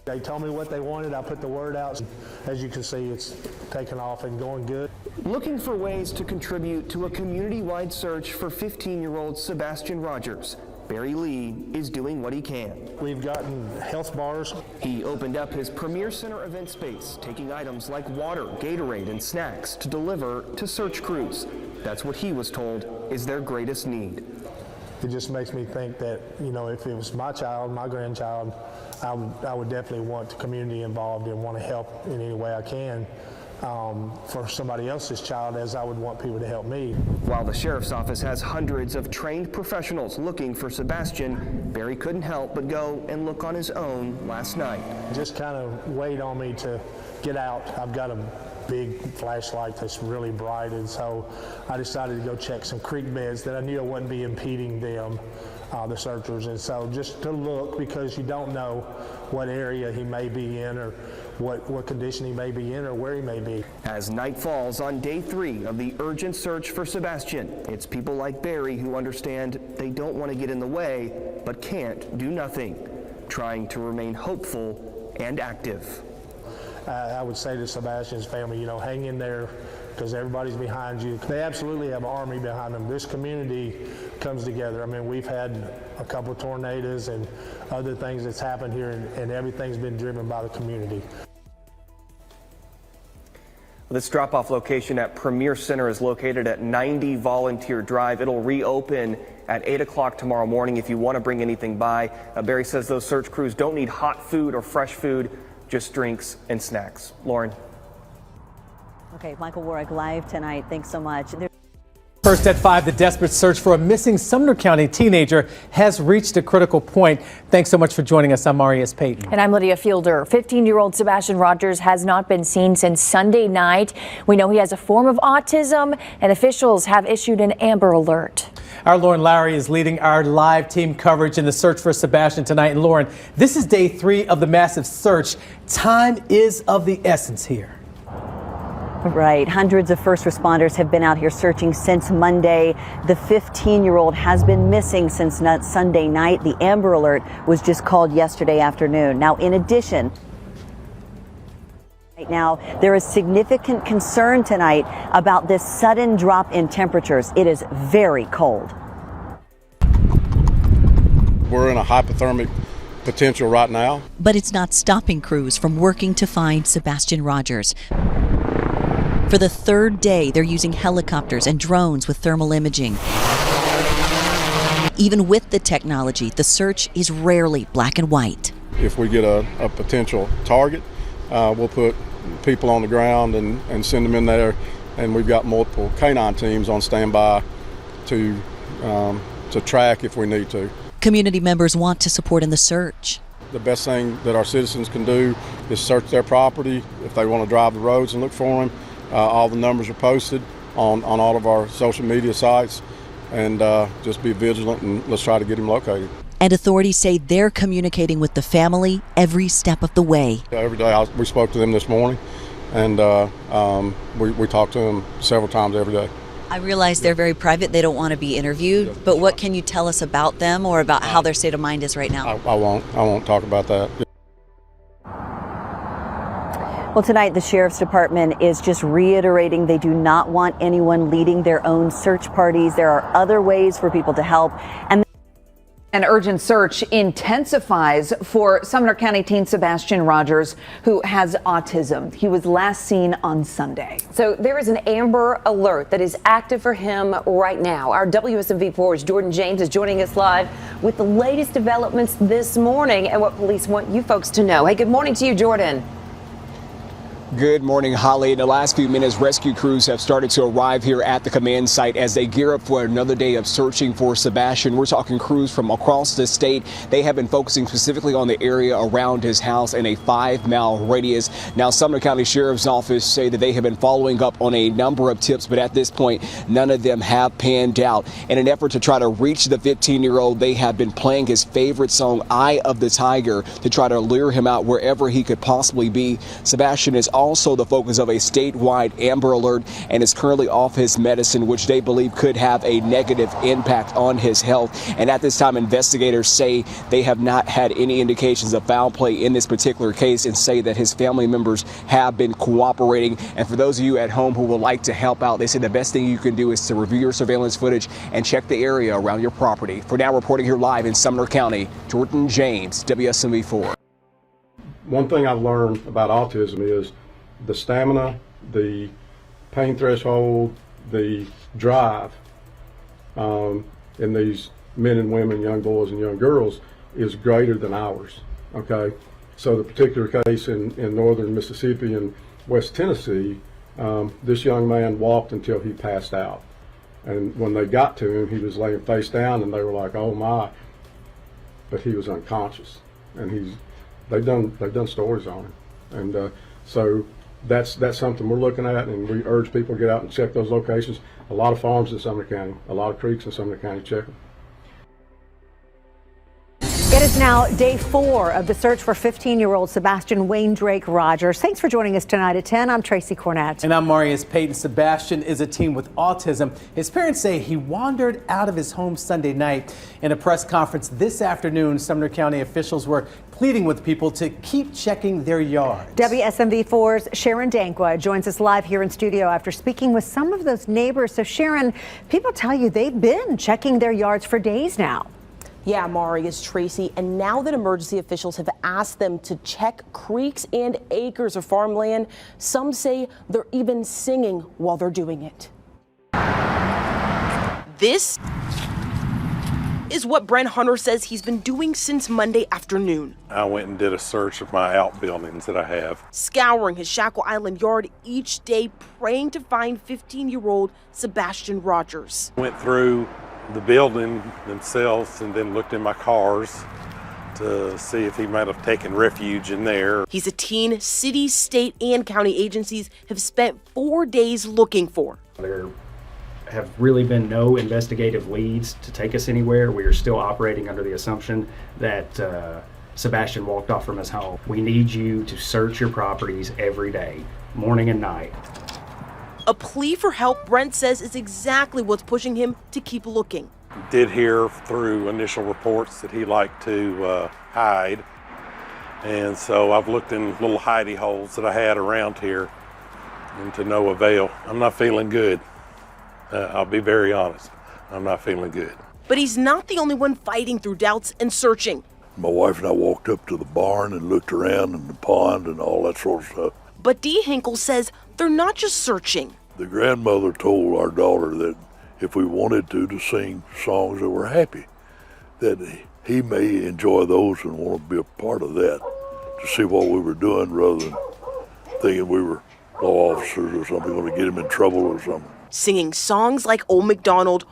They told me what they wanted. I put the word out. As you can see, it's taken off and going good. Looking for ways to contribute to a community-wide search for 15-year-old Sebastian Rogers, Barry Lee is doing what he can. We've gotten health bars. He opened up his Premier Center event space, taking items like water, Gatorade, and snacks to deliver to search crews. That's what he was told is their greatest need. It just makes me think that, you know, if it was my child, my grandchild, I would definitely want the community involved and want to help in any way I can for somebody else's child, as I would want people to help me. While the sheriff's office has hundreds of trained professionals looking for Sebastian, Barry couldn't help but go and look on his own last night. Just kind of weighed on me to get out. I've got a big flashlight that's really bright, and so I decided to go check some creek beds that I knew I wouldn't be impeding them, the searchers, and so just to look, because you don't know what area he may be in or what condition he may be in or where he may be. As night falls on day 3 of the urgent search for Sebastian, it's people like Barry who understand they don't want to get in the way, but can't do nothing, trying to remain hopeful and active. I would say to Sebastian's family, hang in there, because everybody's behind you. They absolutely have an army behind them. This community comes together. I mean, we've had a couple of tornadoes and other things that's happened here, and everything's been driven by the community. This drop-off location at Premier Center is located at 90 Volunteer Drive. It'll reopen at 8 o'clock tomorrow morning if you want to bring anything by. Barry says those search crews don't need hot food or fresh food, just drinks and snacks. Lauren. Okay, Michael Warwick live tonight. Thanks so much. First at 5, the desperate search for a missing Sumner County teenager has reached a critical point. Thanks so much for joining us. I'm Marius Payton. And I'm Lydia Fielder. 15-year-old Sebastian Rogers has not been seen since Sunday night. We know he has a form of autism, and officials have issued an Amber Alert. Our Lauren Lowry is leading our live team coverage in the search for Sebastian tonight. And Lauren, this is day 3 of the massive search. Time is of the essence here. Right. Hundreds of first responders have been out here searching since Monday. The 15-year-old has been missing since Sunday night. The Amber Alert was just called yesterday afternoon. Now, in addition, right now, there is significant concern tonight about this sudden drop in temperatures. It is very cold. We're in a hypothermic potential right now. But it's not stopping crews from working to find Sebastian Rogers. For the 3rd day, they're using helicopters and drones with thermal imaging. Even with the technology, the search is rarely black and white. If we get a potential target, we'll put people on the ground and send them in there, and we've got multiple canine teams on standby to track if we need to. Community members want to support in the search. The best thing that our citizens can do is search their property. If they want to drive the roads and look for them, all the numbers are posted on all of our social media sites, and just be vigilant and let's try to get him located. And authorities say they're communicating with the family every step of the way. Every day we spoke to them this morning, and we talked to them several times every day. I realize they're very private, they don't want to be interviewed, but what can you tell us about them or about how their state of mind is right now? I won't talk about that. Well, tonight the Sheriff's Department is just reiterating they do not want anyone leading their own search parties. There are other ways for people to help. And an urgent search intensifies for Sumner County teen Sebastian Rogers, who has autism. He was last seen on Sunday. So there is an Amber Alert that is active for him right now. Our WSMV4's Jordan James is joining us live with the latest developments this morning and what police want you folks to know. Hey, good morning to you, Jordan. Good morning, Holly. In the last few minutes, rescue crews have started to arrive here at the command site as they gear up for another day of searching for Sebastian. We're talking crews from across the state. They have been focusing specifically on the area around his house in a 5-mile radius. Now, Sumner County Sheriff's Office say that they have been following up on a number of tips, but at this point, none of them have panned out. In an effort to try to reach the 15-year-old, they have been playing his favorite song, Eye of the Tiger, to try to lure him out wherever he could possibly be. Sebastian is also the focus of a statewide Amber Alert and is currently off his medicine, which they believe could have a negative impact on his health. And at this time, investigators say they have not had any indications of foul play in this particular case and say that his family members have been cooperating. And for those of you at home who would like to help out, they say the best thing you can do is to review your surveillance footage and check the area around your property. For now, reporting here live in Sumner County, Jordan James, WSMV4. One thing I've learned about autism is the stamina, the pain threshold, the drive in these men and women, young boys and young girls, is greater than ours. Okay, so the particular case in northern Mississippi and West Tennessee, this young man walked until he passed out, and when they got to him, he was laying face down, and they were like, "Oh my!" But he was unconscious, and they've done stories on him, and so that's something we're looking at, and we urge people to get out and check those locations. A lot of farms in Sumner County, a lot of creeks in Sumner County, check them. It is now day 4 of the search for 15-year-old Sebastian Wayne Drake Rogers. Thanks for joining us tonight at 10. I'm Tracy Cornett. And I'm Marius Payton. Sebastian is a teen with autism. His parents say he wandered out of his home Sunday night. In a press conference this afternoon, Sumner County officials were pleading with people to keep checking their yards. WSMV4's Sharon Dankwa joins us live here in studio after speaking with some of those neighbors. So Sharon, people tell you they've been checking their yards for days now. Yeah, Marius, Tracy, and now that emergency officials have asked them to check creeks and acres of farmland, some say they're even singing while they're doing it. This is what Brent Hunter says he's been doing since Monday afternoon. I went and did a search of my outbuildings that I have. Scouring his Shackle Island yard each day, praying to find 15-year-old Sebastian Rogers. Went through the building themselves and then looked in my cars to see if he might have taken refuge in there. He's a teen city, state, and county agencies have spent 4 days looking for. There have really been no investigative leads to take us anywhere. We are still operating under the assumption that Sebastian walked off from his home. We need you to search your properties every day, morning and night. A plea for help, Brent says, is exactly what's pushing him to keep looking. Did hear through initial reports that he liked to hide, and so I've looked in little hidey holes that I had around here, and to no avail. I'm not feeling good. I'll be very honest. I'm not feeling good. But he's not the only one fighting through doubts and searching. My wife and I walked up to the barn and looked around in the pond and all that sort of stuff. But Dee Hinkle says they're not just searching. The grandmother told our daughter that if we wanted to sing songs that were happy, that he may enjoy those and want to be a part of that, to see what we were doing rather than thinking we were law officers or something, going to get him in trouble or something. Singing songs like Old MacDonald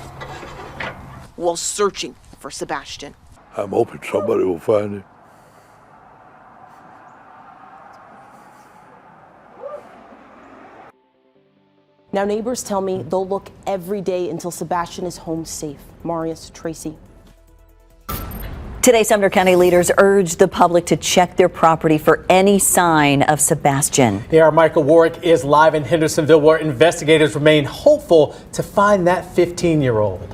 while searching for Sebastian. I'm hoping somebody will find him. Now neighbors tell me they'll look every day until Sebastian is home safe. Marius, Tracy. Today, Sumner County leaders urged the public to check their property for any sign of Sebastian. Yeah, our Michael Warwick is live in Hendersonville, where investigators remain hopeful to find that 15-year-old.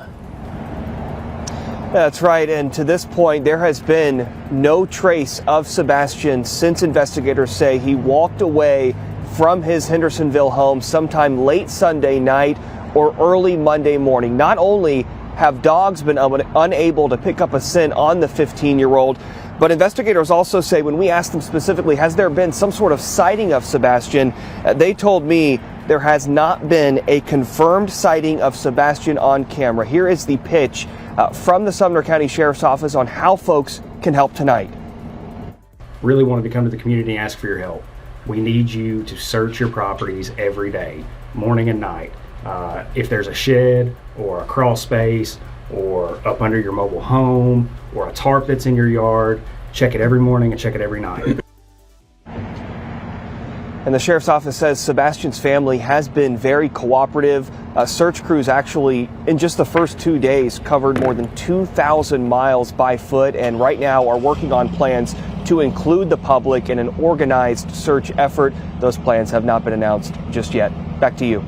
That's right, and to this point, there has been no trace of Sebastian since investigators say he walked away from his Hendersonville home sometime late Sunday night or early Monday morning. Not only have dogs been unable to pick up a scent on the 15-year-old, but investigators also say, when we asked them specifically, has there been some sort of sighting of Sebastian, they told me there has not been a confirmed sighting of Sebastian on camera. Here is the pitch from the Sumner County Sheriff's Office on how folks can help tonight. Really wanted to come to the community and ask for your help. We need you to search your properties every day, morning and night. If there's a shed or a crawl space or up under your mobile home or a tarp that's in your yard, check it every morning and check it every night. And the Sheriff's Office says Sebastian's family has been very cooperative. Search crews actually, in just the first 2 days, covered more than 2,000 miles by foot, and right now are working on plans to include the public in an organized search effort. Those plans have not been announced just yet. Back to you.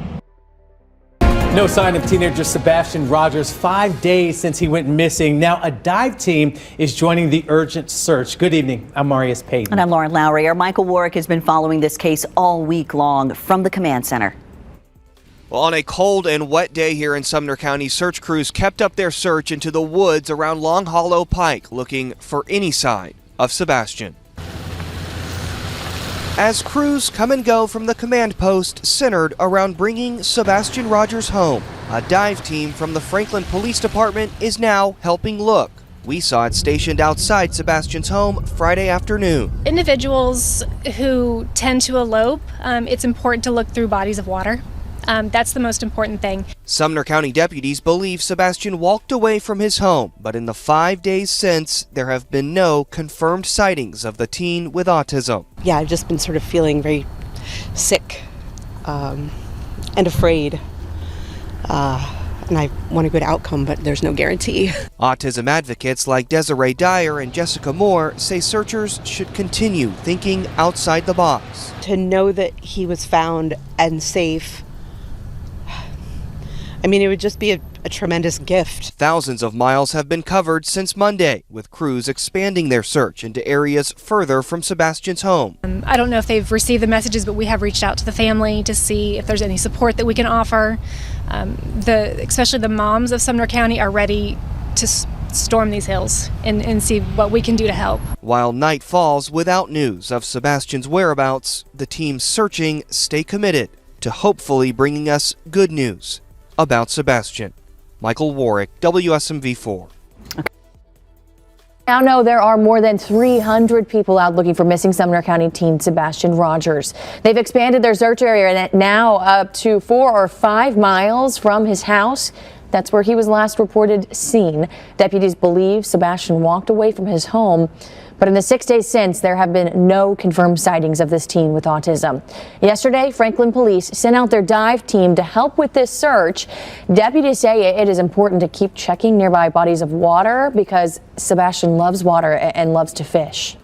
No sign of teenager Sebastian Rogers 5 days since he went missing. Now a dive team is joining the urgent search. Good evening. I'm Marius Payton. And I'm Lauren Lowry. Our Michael Warwick has been following this case all week long from the command center. Well, on a cold and wet day here in Sumner County, search crews kept up their search into the woods around Long Hollow Pike, looking for any sign of Sebastian. As crews come and go from the command post centered around bringing Sebastian Rogers home, a dive team from the Franklin Police Department is now helping look. We saw it stationed outside Sebastian's home Friday afternoon. Individuals who tend to elope, it's important to look through bodies of water. That's the most important thing. Sumner County deputies believe Sebastian walked away from his home, but in the 5 days since, there have been no confirmed sightings of the teen with autism. Yeah, I've just been sort of feeling very sick and afraid. And I want a good outcome, but there's no guarantee. Autism advocates like Desiree Dyer and Jessica Moore say searchers should continue thinking outside the box. To know that he was found and safe, I mean, it would just be a tremendous gift. Thousands of miles have been covered since Monday, with crews expanding their search into areas further from Sebastian's home. I don't know if they've received the messages, but we have reached out to the family to see if there's any support that we can offer. Especially the moms of Sumner County are ready to storm these hills and see what we can do to help. While night falls without news of Sebastian's whereabouts, the teams searching stay committed to hopefully bringing us good news about Sebastian. Michael Warwick, WSMV4. Now know there are more than 300 people out looking for missing Sumner County teen Sebastian Rogers. They've expanded their search area now up to 4 or 5 miles from his house. That's where he was last reported seen. Deputies believe Sebastian walked away from his home. But in the 6 days since, there have been no confirmed sightings of this teen with autism. Yesterday, Franklin police sent out their dive team to help with this search. Deputies say it is important to keep checking nearby bodies of water because Sebastian loves water and loves to fish.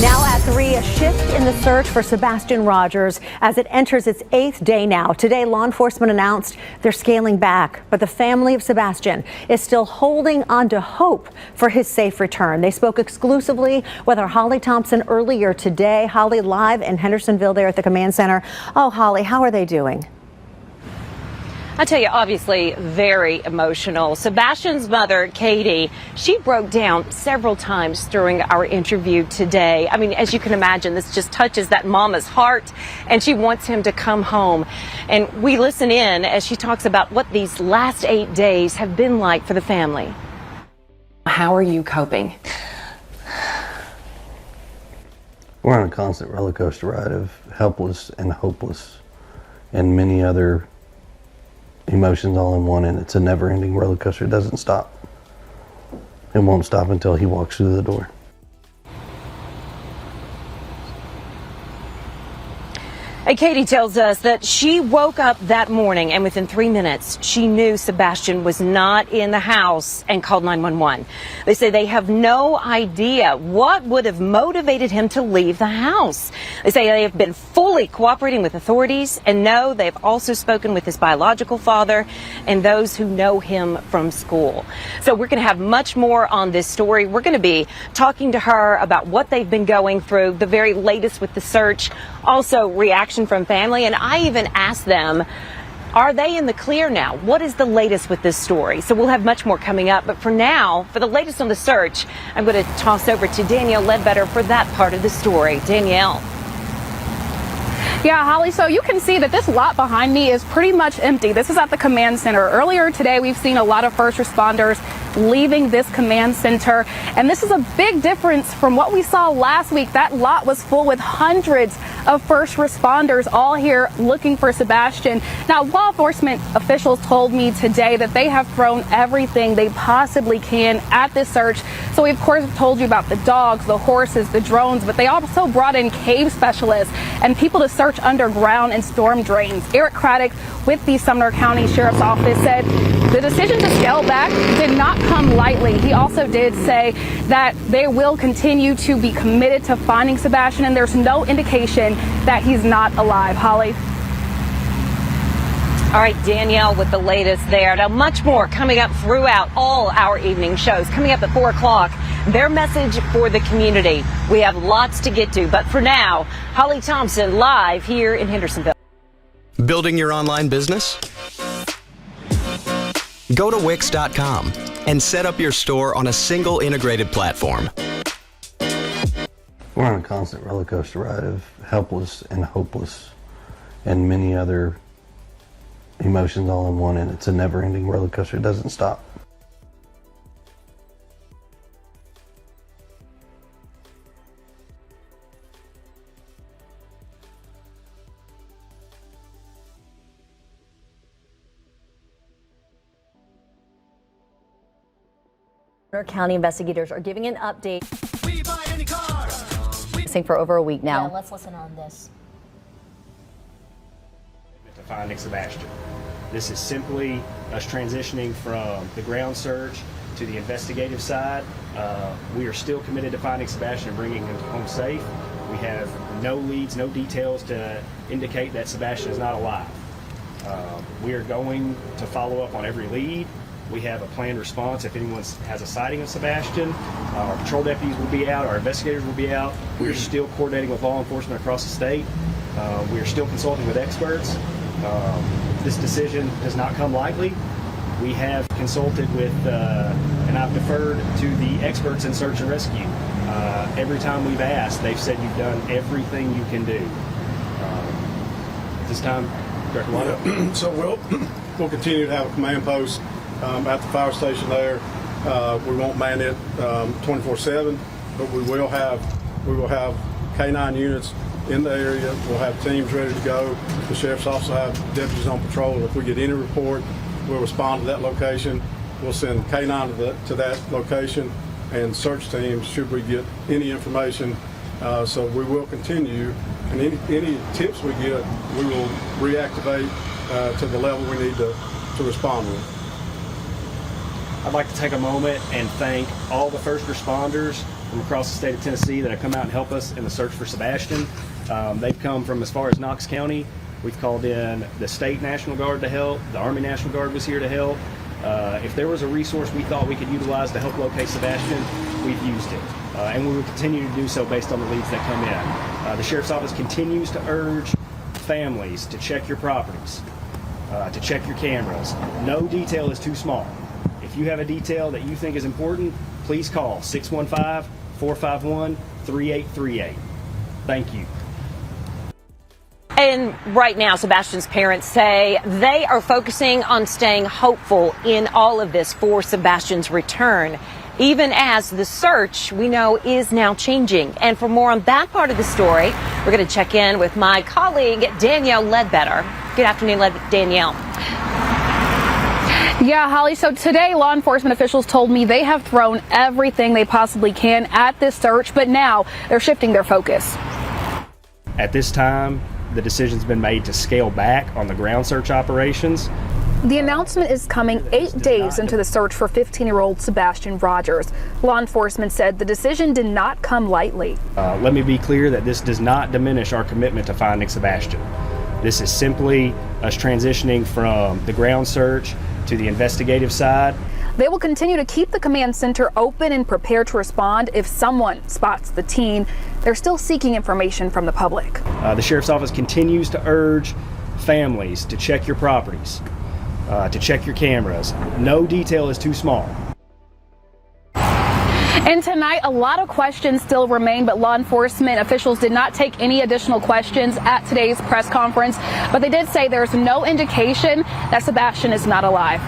Now at 3, a shift in the search for Sebastian Rogers as it enters its 8th day now. Today, law enforcement announced they're scaling back, but the family of Sebastian is still holding on to hope for his safe return. They spoke exclusively with our Holly Thompson earlier today. Holly, live in Hendersonville there at the command center. Oh, Holly, how are they doing? I tell you, obviously very emotional. Sebastian's mother, Katie, she broke down several times during our interview today. I mean, as you can imagine, this just touches that mama's heart, and she wants him to come home. And we listen in as she talks about what these last 8 days have been like for the family. How are you coping? We're on a constant roller coaster ride of helpless and hopeless and many other emotions all in one, and it's a never-ending roller coaster. It doesn't stop. It won't stop until he walks through the door. And Katie tells us that she woke up that morning and within 3 minutes, she knew Sebastian was not in the house and called 911. They say they have no idea what would have motivated him to leave the house. They say they have been fully cooperating with authorities and know they've also spoken with his biological father and those who know him from school. So we're going to have much more on this story. We're going to be talking to her about what they've been going through, the very latest with the search, also reaction from family, and I even asked them, are they in the clear now? What is the latest with this story? So we'll have much more coming up, but for now, for the latest on the search, I'm going to toss over to Danielle Ledbetter for that part of the story. Danielle. Yeah, Holly, so you can see that this lot behind me is pretty much empty. This is at the command center. Earlier today, we've seen a lot of first responders leaving this command center, and this is a big difference from what we saw last week. That lot was full with hundreds of first responders all here looking for Sebastian. Now, law enforcement officials told me today that they have thrown everything they possibly can at this search. So we, of course, have told you about the dogs, the horses, the drones, but they also brought in cave specialists and people to search underground and storm drains. Eric Craddock with the Sumner County Sheriff's Office said the decision to scale back did not come lightly. He also did say that they will continue to be committed to finding Sebastian, and there's no indication that he's not alive. Holly. All right, Danielle with the latest there. Now, much more coming up throughout all our evening shows. Coming up at 4 o'clock, their message for the community. We have lots to get to, but for now, Holly Thompson live here in Hendersonville. Building your online business? Go to Wix.com and set up your store on a single integrated platform. We're on a constant roller coaster ride of helpless and hopeless and many other emotions all in one, and it's a never-ending roller coaster. It doesn't stop. County investigators are giving an update. missing for over a week now. Yeah, let's listen on this. To finding Sebastian. This is simply us transitioning from the ground search to the investigative side. We are still committed to finding Sebastian and bringing him home safe. We have no leads, no details to indicate that Sebastian is not alive. We are going to follow up on every lead. We have a planned response if anyone has a sighting of Sebastian. Our patrol deputies will be out, our investigators will be out. We are still coordinating with law enforcement across the state. We are still consulting with experts. This decision does not come lightly. We have consulted with, and I've deferred to the experts in search and rescue. Every time we've asked, they've said you've done everything you can do. This time, Director Watt. So we'll continue to have a command post at the fire station there. We won't man it 24/7, but we will have K9 units in the area. We'll have teams ready to go. The sheriff's office will have deputies on patrol. If we get any report, we'll respond to that location. We'll send K9 to that location and search teams should we get any information. So we will continue, and any tips we get, we will reactivate to the level we need to respond with. I'd like to take a moment and thank all the first responders from across the state of Tennessee that have come out and helped us in the search for Sebastian. They've come from as far as Knox County. We've called in the State National Guard to help. The Army National Guard was here to help. If there was a resource we thought we could utilize to help locate Sebastian, we've used it. And we will continue to do so based on the leads that come in. The Sheriff's Office continues to urge families to check your properties, to check your cameras. No detail is too small. If you have a detail that you think is important, please call 615-451-3838. Thank you. And right now, Sebastian's parents say they are focusing on staying hopeful in all of this for Sebastian's return, even as the search, we know, is now changing. And for more on that part of the story, we're going to check in with my colleague, Danielle Ledbetter. Good afternoon, Danielle. Yeah, Holly. So today, law enforcement officials told me they have thrown everything they possibly can at this search, but now they're shifting their focus. At this time, the decision's been made to scale back on the ground search operations. The announcement is coming 8 days into the search for 15-year-old Sebastian Rogers. Law enforcement said the decision did not come lightly. Let me be clear that this does not diminish our commitment to finding Sebastian. This is simply us transitioning from the ground search to the investigative side. They will continue to keep the command center open and prepared to respond if someone spots the teen. They're still seeking information from the public. The Sheriff's Office continues to urge families to check your properties, to check your cameras. No detail is too small. And tonight, a lot of questions still remain, but law enforcement officials did not take any additional questions at today's press conference. But they did say there's no indication that Sebastian is not alive.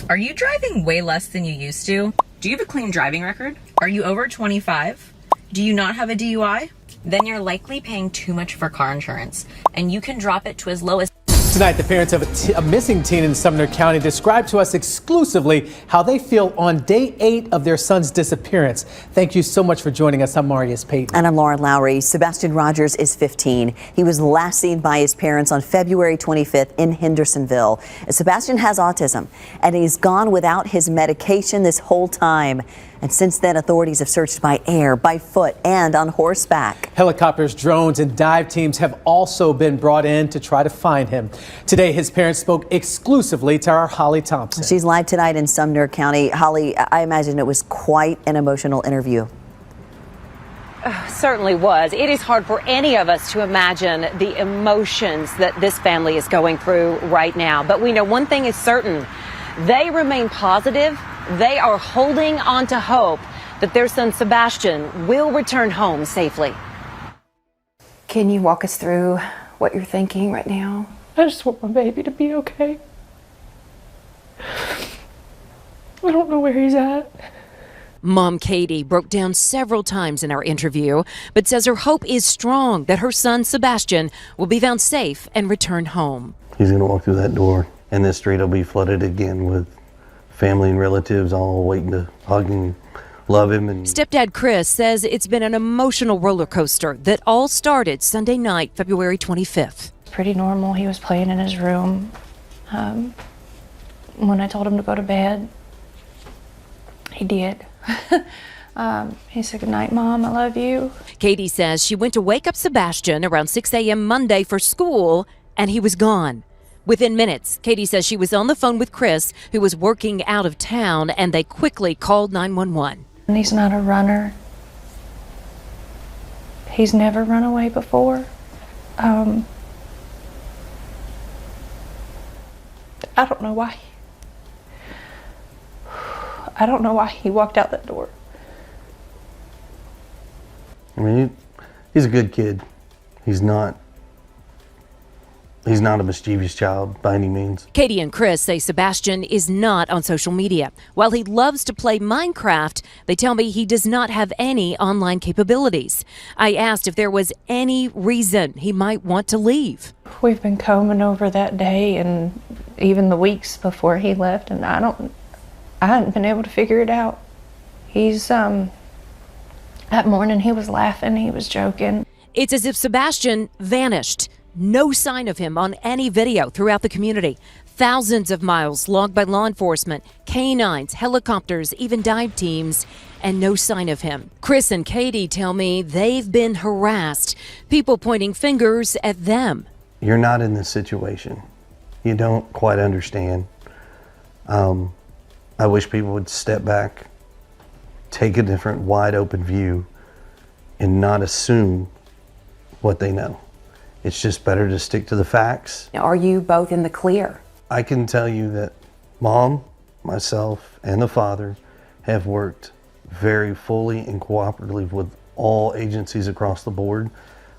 Are you driving way less than you used to? Do you have a clean driving record? Are you over 25? Do you not have a DUI? Then you're likely paying too much for car insurance, and you can drop it to as low as... Tonight, the parents of a missing teen in Sumner County described to us exclusively how they feel on day 8 of their son's disappearance. Thank you so much for joining us. I'm Marius Payton. And I'm Lauren Lowry. Sebastian Rogers is 15. He was last seen by his parents on February 25th in Hendersonville. Sebastian has autism, and he's gone without his medication this whole time. And since then, authorities have searched by air, by foot, and on horseback. Helicopters, drones, and dive teams have also been brought in to try to find him. Today, his parents spoke exclusively to our Holly Thompson. She's live tonight in Sumner County. Holly, I imagine it was quite an emotional interview. Certainly was. It is hard for any of us to imagine the emotions that this family is going through right now. But we know one thing is certain. They remain positive. They are holding on to hope that their son Sebastian will return home safely. Can you walk us through what you're thinking right now? I just want my baby to be okay. I don't know where he's at. Mom Katie broke down several times in our interview, but says her hope is strong that her son Sebastian will be found safe and return home. He's going to walk through that door, and this street will be flooded again with family and relatives all waiting to hug and love him. And Stepdad Chris says it's been an emotional roller coaster that all started Sunday night, February 25th. Pretty normal. He was playing in his room. When I told him to go to bed, he did. He said, "Good night, Mom. I love you." Katie says she went to wake up Sebastian around 6 a.m. Monday for school, and he was gone. Within minutes, Katie says she was on the phone with Chris, who was working out of town, and they quickly called 911. And he's not a runner. He's never run away before. I don't know why. I don't know why he walked out that door. I mean, he's a good kid. He's not a mischievous child by any means. Katie and Chris say Sebastian is not on social media. While he loves to play Minecraft, they tell me he does not have any online capabilities. I asked if there was any reason he might want to leave. We've been combing over that day and even the weeks before he left, and I hadn't been able to figure it out. He's, that morning he was laughing, he was joking. It's as if Sebastian vanished. No sign of him on any video throughout the community. Thousands of miles logged by law enforcement, canines, helicopters, even dive teams, and no sign of him. Chris and Katie tell me they've been harassed, people pointing fingers at them. You're not in this situation. You don't quite understand. I wish people would step back, take a different wide open view, and not assume what they know. It's just better to stick to the facts. Are you both in the clear? I can tell you that Mom, myself, and the father have worked very fully and cooperatively with all agencies across the board.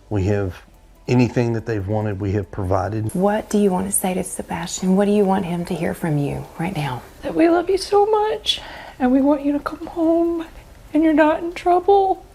We have anything that they've wanted, we have provided. What do you want to say to Sebastian? What do you want him to hear from you right now? That we love you so much and we want you to come home and you're not in trouble.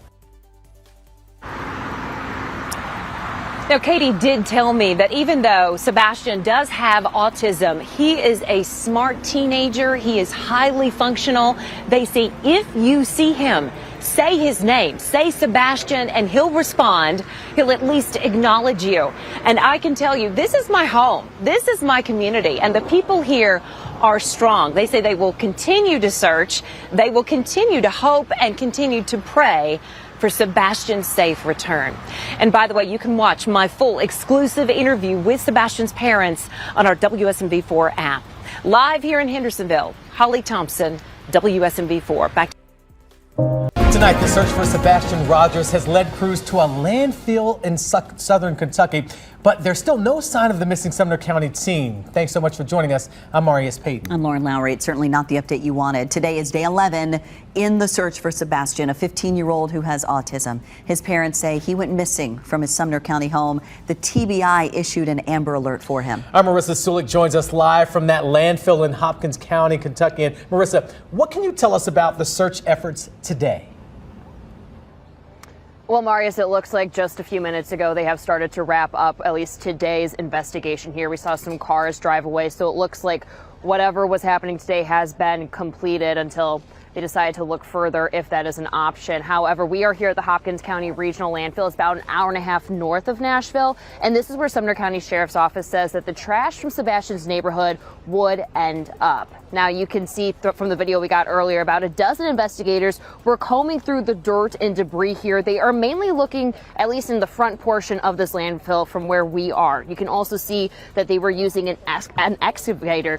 Now, Katie did tell me that even though Sebastian does have autism, he is a smart teenager. He is highly functional. They say if you see him, say his name, say Sebastian, and he'll respond. He'll at least acknowledge you. And I can tell you, this is my home. This is my community. And the people here are strong. They say they will continue to search. They will continue to hope and continue to pray for Sebastian's safe return. And by the way, you can watch my full exclusive interview with Sebastian's parents on our WSMV4 app. Live here in Hendersonville, Holly Thompson, WSMV4. Back Tonight, the search for Sebastian Rogers has led crews to a landfill in southern Kentucky, but there's still no sign of the missing Sumner County teen. Thanks so much for joining us. I'm Marius Payton. I'm Lauren Lowry. It's certainly not the update you wanted. Today is day 11 in the search for Sebastian, a 15-year-old who has autism. His parents say he went missing from his Sumner County home. The TBI issued an Amber Alert for him. Our Marissa Sulik joins us live from that landfill in Hopkins County, Kentucky. And Marissa, what can you tell us about the search efforts today? Well, Marius, it looks like just a few minutes ago they have started to wrap up at least today's investigation here. We saw some cars drive away, so it looks like whatever was happening today has been completed until they decided to look further if that is an option. However, we are here at the Hopkins County Regional Landfill. It's about an hour and a half north of Nashville, and this is where Sumner County Sheriff's Office says that the trash from Sebastian's neighborhood would end up. Now, you can see from the video we got earlier, about a dozen investigators were combing through the dirt and debris here. They are mainly looking, at least in the front portion of this landfill from where we are. You can also see that they were using an excavator,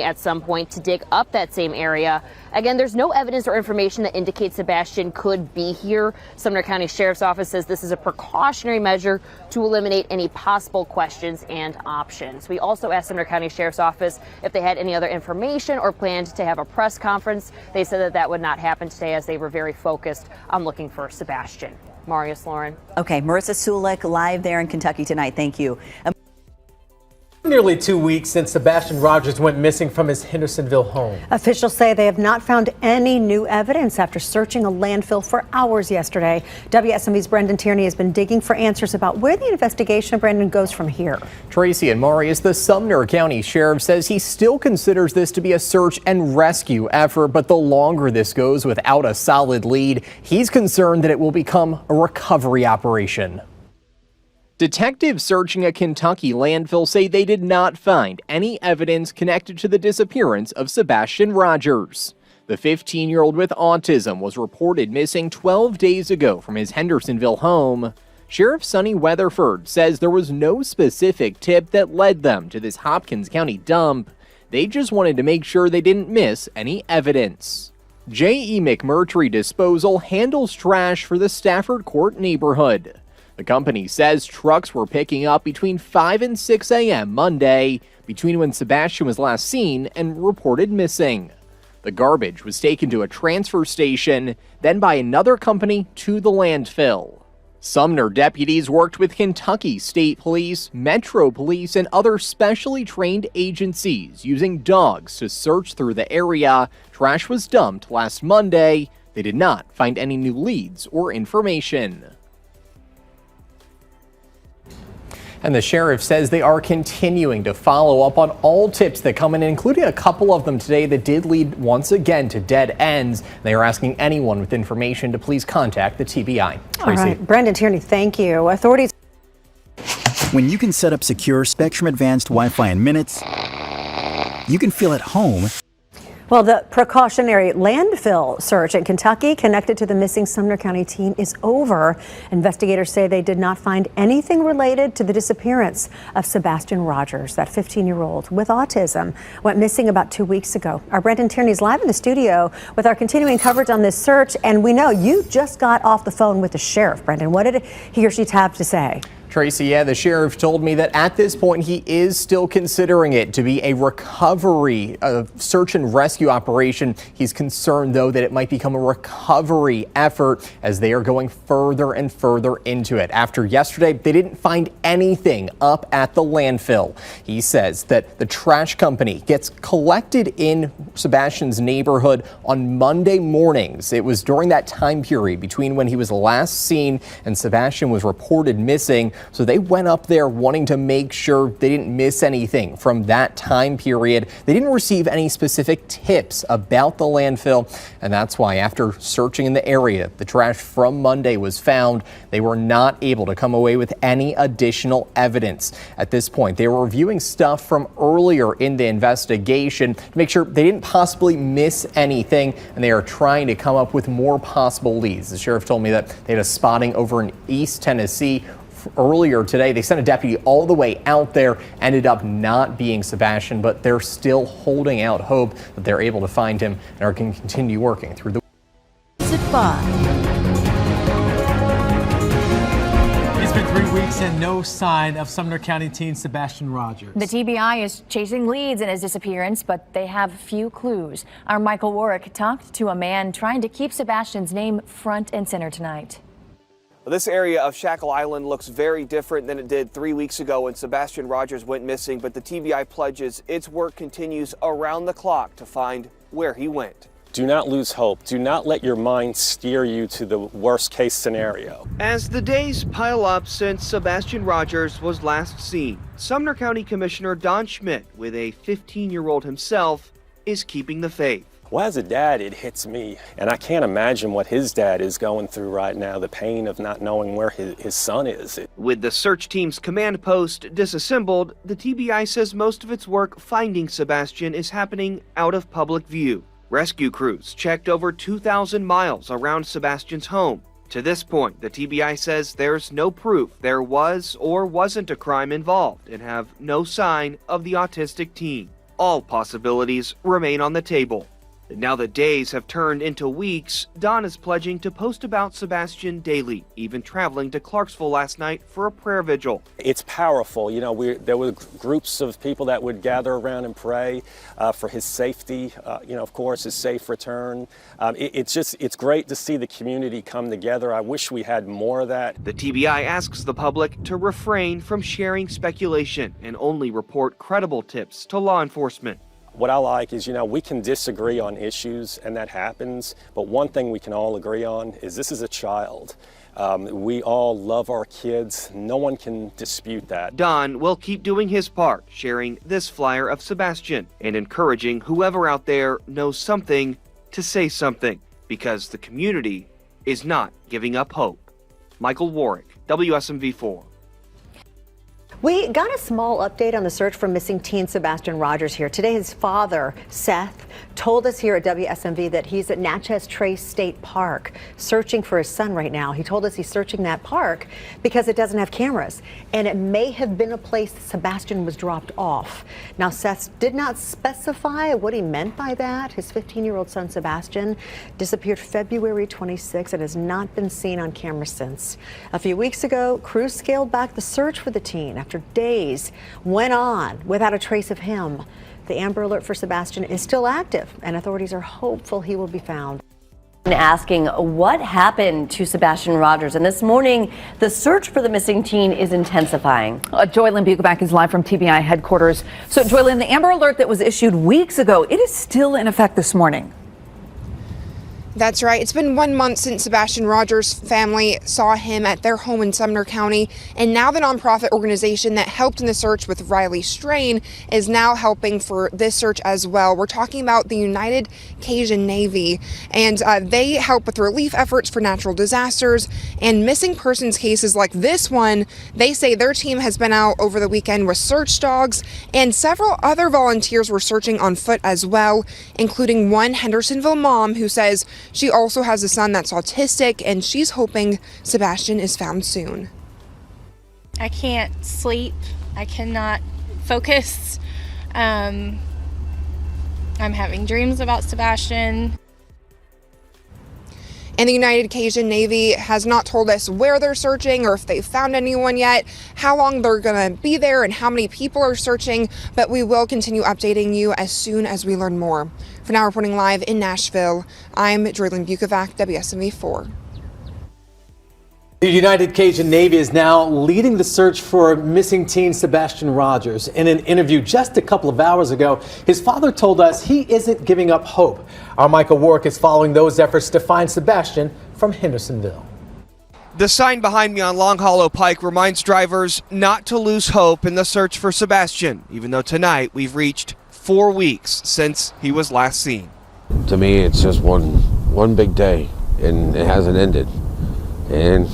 at some point to dig up that same area. Again, there's no evidence or information that indicates Sebastian could be here. Sumner County Sheriff's Office says this is a precautionary measure to eliminate any possible questions and options. We also asked Sumner County Sheriff's Office if they had any other information or planned to have a press conference. They said that that would not happen today, as they were very focused on looking for Sebastian. Marius, Lauren. Okay, Marissa Sulik live there in Kentucky tonight. Thank you. Nearly 2 weeks since Sebastian Rogers went missing from his Hendersonville home. Officials say they have not found any new evidence after searching a landfill for hours yesterday. WSMV's Brendan Tierney has been digging for answers about where the investigation of Brendan goes from here. Tracy and Marius, the Sumner County Sheriff says he still considers this to be a search and rescue effort, but the longer this goes without a solid lead, he's concerned that it will become a recovery operation. Detectives searching a Kentucky landfill say they did not find any evidence connected to the disappearance of Sebastian Rogers. The 15-year-old with autism was reported missing 12 days ago from his Hendersonville home. Sheriff Sonny Weatherford says there was no specific tip that led them to this Hopkins County dump. They just wanted to make sure they didn't miss any evidence. J.E. McMurtry Disposal handles trash for the Stafford Court neighborhood. The company says trucks were picking up between 5 and 6 a.m. Monday, between when Sebastian was last seen and reported missing. The garbage was taken to a transfer station, then by another company to the landfill. Sumner deputies worked with Kentucky State Police, Metro Police, and other specially trained agencies using dogs to search through the area. Trash was dumped last Monday. They did not find any new leads or information. And the sheriff says they are continuing to follow up on all tips that come in, including a couple of them today that did lead once again to dead ends. They are asking anyone with information to please contact the TBI. Tracy. All right, Brendan Tierney, thank you. Authorities. When you can set up secure Spectrum Advanced Wi-Fi in minutes, you can feel at home. Well, the precautionary landfill search in Kentucky connected to the missing Sumner County teen is over. Investigators say they did not find anything related to the disappearance of Sebastian Rogers. That 15-year-old with autism went missing about 2 weeks ago. Our Brendan Tierney is live in the studio with our continuing coverage on this search. And we know you just got off the phone with the sheriff, Brendan. What did he or she have to say? Tracy, yeah, the sheriff told me that at this point he is still considering it to be a recovery, search and rescue operation. He's concerned, though, that it might become a recovery effort as they are going further and further into it. After yesterday, they didn't find anything up at the landfill. He says that the trash company gets collected in Sebastian's neighborhood on Monday mornings. It was during that time period between when he was last seen and Sebastian was reported missing. So they went up there wanting to make sure they didn't miss anything from that time period. They didn't receive any specific tips about the landfill, and that's why after searching in the area, the trash from Monday was found. They were not able to come away with any additional evidence. At this point, they were reviewing stuff from earlier in the investigation to make sure they didn't possibly miss anything, and they are trying to come up with more possible leads. The sheriff told me that they had a spotting over in East Tennessee earlier today. They sent a deputy all the way out there, ended up not being Sebastian, but they're still holding out hope that they're able to find him and are going to continue working through the. It's been 3 weeks and no sign of Sumner County teen Sebastian Rogers. The TBI is chasing leads in his disappearance, but they have few clues. Our Michael Warwick talked to a man trying to keep Sebastian's name front and center tonight. This area of Shackle Island looks very different than it did 3 weeks ago when Sebastian Rogers went missing, but the TBI pledges its work continues around the clock to find where he went. Do not lose hope. Do not let your mind steer you to the worst case scenario. As the days pile up since Sebastian Rogers was last seen, Sumner County Commissioner Don Schmidt, with a 15-year-old himself, is keeping the faith. Well, as a dad, it hits me, and I can't imagine what his dad is going through right now, the pain of not knowing where his son is. With the search team's command post disassembled, the TBI says most of its work finding Sebastian is happening out of public view. Rescue crews checked over 2,000 miles around Sebastian's home. To this point, the TBI says there's no proof there was or wasn't a crime involved and have no sign of the autistic teen. All possibilities remain on the table. Now that days have turned into weeks, Don is pledging to post about Sebastian daily, even traveling to Clarksville last night for a prayer vigil. It's powerful. You know, there were groups of people that would gather around and pray for his safety, you know, of course, his safe return. It's great to see the community come together. I wish we had more of that. The TBI asks the public to refrain from sharing speculation and only report credible tips to law enforcement. What I like is, you know, we can disagree on issues, and that happens, but one thing we can all agree on is this is a child. We all love our kids. No one can dispute that. Don will keep doing his part, sharing this flyer of Sebastian and encouraging whoever out there knows something to say something, because the community is not giving up hope. Michael Warwick, WSMV4. We got a small update on the search for missing teen Sebastian Rogers here. Today, his father, Seth, told us here at WSMV that he's at Natchez Trace State Park searching for his son right now. He told us he's searching that park because it doesn't have cameras, and it may have been a place Sebastian was dropped off. Now, Seth did not specify what he meant by that. His 15-year-old son, Sebastian, disappeared February 26 and has not been seen on camera since. A few weeks ago, crews scaled back the search for the teen after days went on without a trace of him. The Amber Alert for Sebastian is still active, and authorities are hopeful he will be found. Asking what happened to Sebastian Rogers, and this morning the search for the missing teen is intensifying. Joylyn Bukovac is live from TBI headquarters. So Joylyn, the Amber Alert that was issued weeks ago, it is still in effect this morning. That's right. It's been 1 month since Sebastian Rogers' family saw him at their home in Sumner County, and now the nonprofit organization that helped in the search with Riley Strain is now helping for this search as well. We're talking about the United Cajun Navy, and they help with relief efforts for natural disasters and missing persons cases like this one. They say their team has been out over the weekend with search dogs, and several other volunteers were searching on foot as well, including one Hendersonville mom who says she also has a son that's autistic, and she's hoping Sebastian is found soon. I can't sleep. I cannot focus. I'm having dreams about Sebastian. And the United Cajun Navy has not told us where they're searching or if they've found anyone yet, how long they're going to be there, and how many people are searching, but we will continue updating you as soon as we learn more. For now, reporting live in Nashville, I'm Joylyn Bukovac, WSMV4. The United Cajun Navy is now leading the search for missing teen Sebastian Rogers. In an interview just a couple of hours ago, his father told us he isn't giving up hope. Our Michael Warwick is following those efforts to find Sebastian from Hendersonville. The sign behind me on Long Hollow Pike reminds drivers not to lose hope in the search for Sebastian, even though tonight we've reached 4 weeks since he was last seen. To me, it's just one big day, and it hasn't ended. And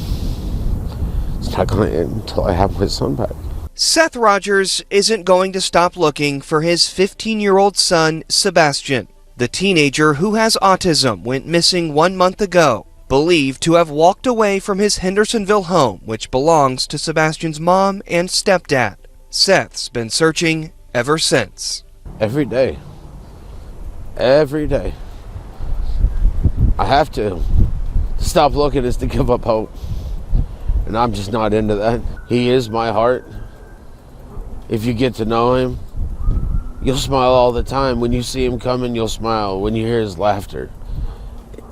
it's not going to end until I have my son back. Seth Rogers isn't going to stop looking for his 15-year-old son, Sebastian. The teenager who has autism went missing 1 month ago, believed to have walked away from his Hendersonville home, which belongs to Sebastian's mom and stepdad. Seth's been searching ever since. Every day. Every day. I have to. Stop looking is to give up hope. And I'm just not into that. He is my heart. If you get to know him, you'll smile all the time. When you see him coming, you'll smile. When you hear his laughter,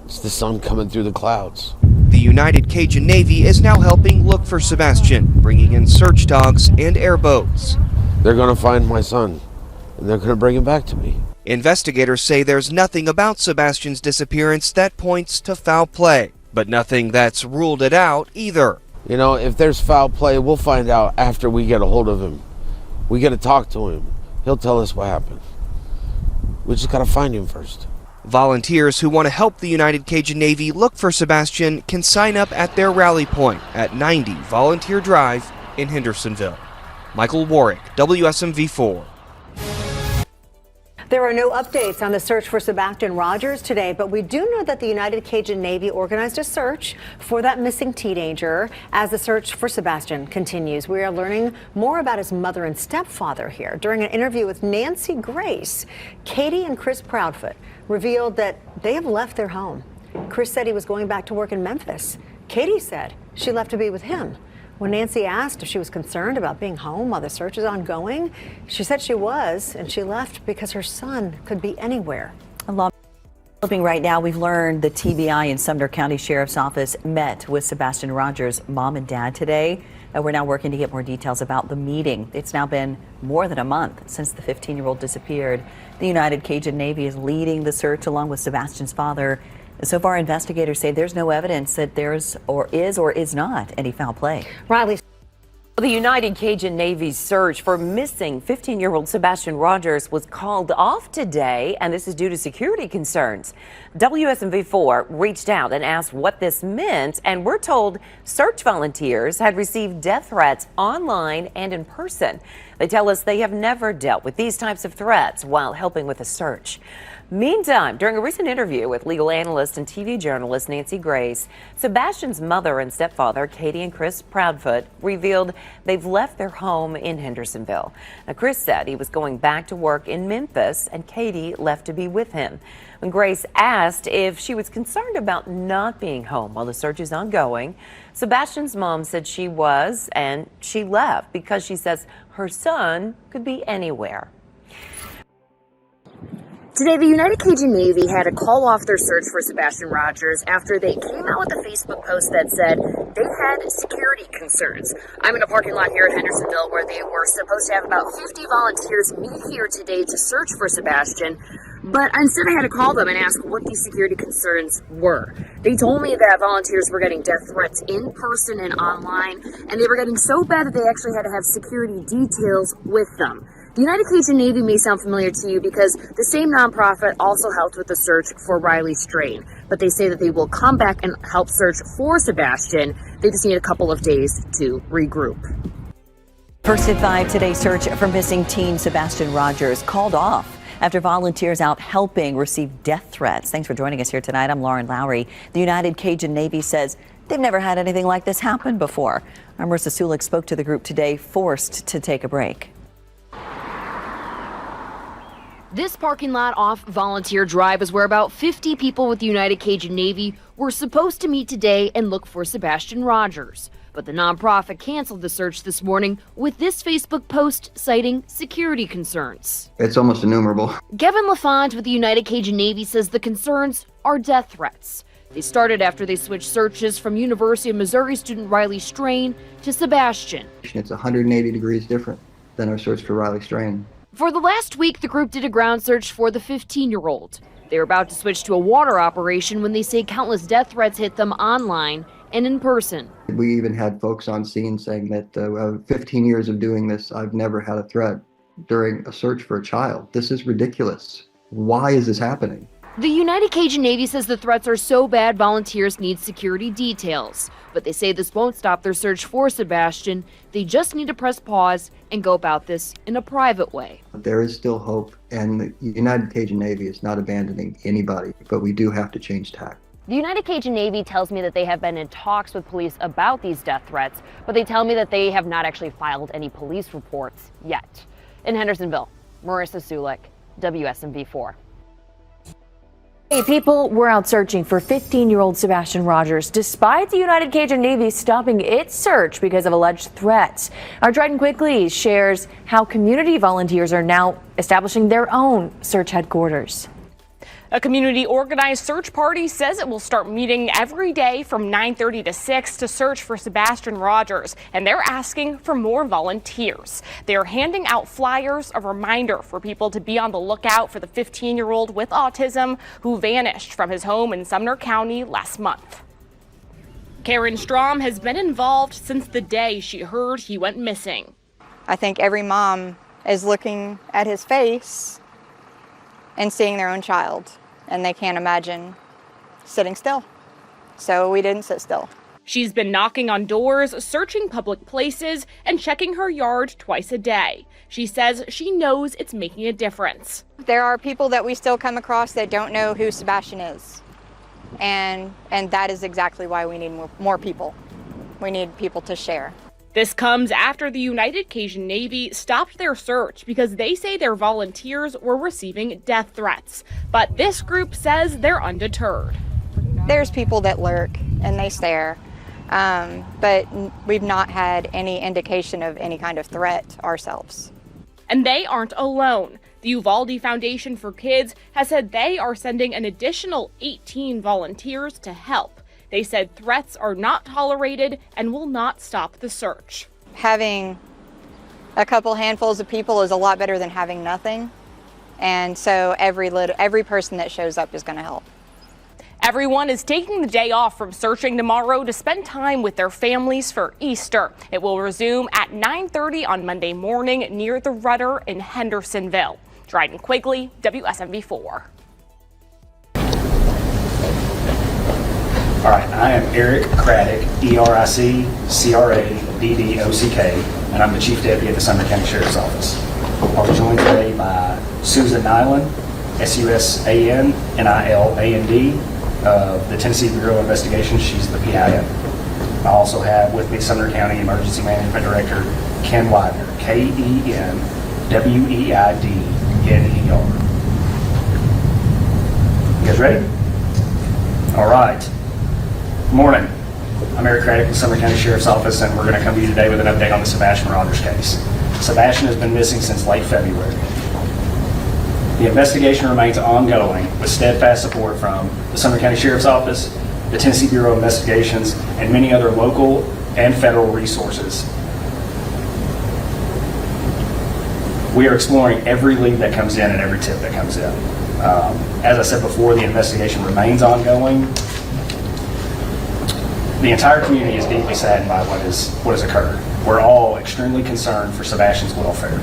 it's the sun coming through the clouds. The United Cajun Navy is now helping look for Sebastian, bringing in search dogs and airboats. They're going to find my son, and they're going to bring him back to me. Investigators say there's nothing about Sebastian's disappearance that points to foul play, but nothing that's ruled it out either. You know, if there's foul play, we'll find out after we get a hold of him. We got to talk to him. He'll tell us what happened. We just got to find him first. Volunteers who want to help the United Cajun Navy look for Sebastian can sign up at their rally point at 90 Volunteer Drive in Hendersonville. Michael Warwick, WSMV4. There are no updates on the search for Sebastian Rogers today, but we do know that the United Cajun Navy organized a search for that missing teenager. As the search for Sebastian continues, we are learning more about his mother and stepfather here. During an interview with Nancy Grace, Katie and Chris Proudfoot revealed that they have left their home. Chris said he was going back to work in Memphis. Katie said she left to be with him. When Nancy asked if she was concerned about being home while the search is ongoing, she said she was, and she left because her son could be anywhere. Right now, we've learned the TBI and Sumner County Sheriff's Office met with Sebastian Rogers' mom and dad today. We're now working to get more details about the meeting. It's now been more than a month since the 15-year-old disappeared. The United Cajun Navy is leading the search along with Sebastian's father. So far, investigators say there's no evidence that there's or is not any foul play. Riley. The United Cajun Navy's search for missing 15-year-old Sebastian Rogers was called off today, and this is due to security concerns. WSMV4 reached out and asked what this meant, and we're told search volunteers had received death threats online and in person. They tell us they have never dealt with these types of threats while helping with a search. Meantime, during a recent interview with legal analyst and TV journalist Nancy Grace, Sebastian's mother and stepfather, Katie and Chris Proudfoot, revealed they've left their home in Hendersonville. Now, Chris said he was going back to work in Memphis, and Katie left to be with him. When Grace asked if she was concerned about not being home while the search is ongoing, Sebastian's mom said she was, and she left because she says her son could be anywhere. Today, the United Cajun Navy had to call off their search for Sebastian Rogers after they came out with a Facebook post that said they had security concerns. I'm in a parking lot here at Hendersonville where they were supposed to have about 50 volunteers meet here today to search for Sebastian, but instead I had to call them and ask what these security concerns were. They told me that volunteers were getting death threats in person and online, and they were getting so bad that they actually had to have security details with them. The United Cajun Navy may sound familiar to you because the same nonprofit also helped with the search for Riley Strain, but they say that they will come back and help search for Sebastian. They just need a couple of days to regroup. First at 5, today's search for missing teen Sebastian Rogers called off after volunteers out helping received death threats. Thanks for joining us here tonight. I'm Lauren Lowry. The United Cajun Navy says they've never had anything like this happen before. Our Marissa Sulik spoke to the group today, forced to take a break. This parking lot off Volunteer Drive is where about 50 people with the United Cajun Navy were supposed to meet today and look for Sebastian Rogers. But the nonprofit canceled the search this morning with this Facebook post citing security concerns. It's almost innumerable. Kevin LaFont with the United Cajun Navy says the concerns are death threats. They started after they switched searches from University of Missouri student Riley Strain to Sebastian. It's 180 degrees different than our search for Riley Strain. For the last week, the group did a ground search for the 15-year-old. They were about to switch to a water operation when they say countless death threats hit them online and in person. We even had folks on scene saying that 15 years of doing this, I've never had a threat during a search for a child. This is ridiculous. Why is this happening? The United Cajun Navy says the threats are so bad volunteers need security details. But they say this won't stop their search for Sebastian. They just need to press pause and go about this in a private way. There is still hope, and the United Cajun Navy is not abandoning anybody, but we do have to change tack. The United Cajun Navy tells me that they have been in talks with police about these death threats, but they tell me that they have not actually filed any police reports yet. In Hendersonville, Marissa Sulik, WSMV4. People were out searching for 15-year-old Sebastian Rogers, despite the United Cajun Navy stopping its search because of alleged threats. Our Dryden Quickly shares how community volunteers are now establishing their own search headquarters. A community-organized search party says it will start meeting every day from 9:30 to 6 to search for Sebastian Rogers, and they're asking for more volunteers. They're handing out flyers, a reminder for people to be on the lookout for the 15-year-old with autism who vanished from his home in Sumner County last month. Karen Strom has been involved since the day she heard he went missing. I think every mom is looking at his face and seeing their own child, and they can't imagine sitting still. So we didn't sit still. She's been knocking on doors, searching public places, and checking her yard twice a day. She says she knows it's making a difference. There are people that we still come across that don't know who Sebastian is. And that is exactly why we need more people. We need people to share. This comes after the United Cajun Navy stopped their search because they say their volunteers were receiving death threats. But this group says they're undeterred. There's people that lurk and they stare, but we've not had any indication of any kind of threat ourselves. And they aren't alone. The Uvalde Foundation for Kids has said they are sending an additional 18 volunteers to help. They said threats are not tolerated and will not stop the search. Having a couple handfuls of people is a lot better than having nothing. And so every person that shows up is going to help. Everyone is taking the day off from searching tomorrow to spend time with their families for Easter. It will resume at 9:30 on Monday morning near the Rudder in Hendersonville. Dryden Quigley, WSMV4. All right, I am Eric Craddock, ERIC-CRADDOCK, and I'm the Chief Deputy at the Sumner County Sheriff's Office. I'll be joined today by Susan Nyland, SUSAN-NILAND, of the Tennessee Bureau of Investigation. She's the PIO. I also have with me Sumner County Emergency Management Director Ken Widener, KENWEIDNER. You guys ready? All right. Good morning. I'm Eric Craddock with Sumner County Sheriff's Office, and we're going to come to you today with an update on the Sebastian Rogers case. Sebastian has been missing since late February. The investigation remains ongoing with steadfast support from the Sumner County Sheriff's Office, the Tennessee Bureau of Investigations, and many other local and federal resources. We are exploring every lead that comes in and every tip that comes in. As I said before, the investigation remains ongoing. The entire community is deeply saddened by what has occurred. We're all extremely concerned for Sebastian's welfare.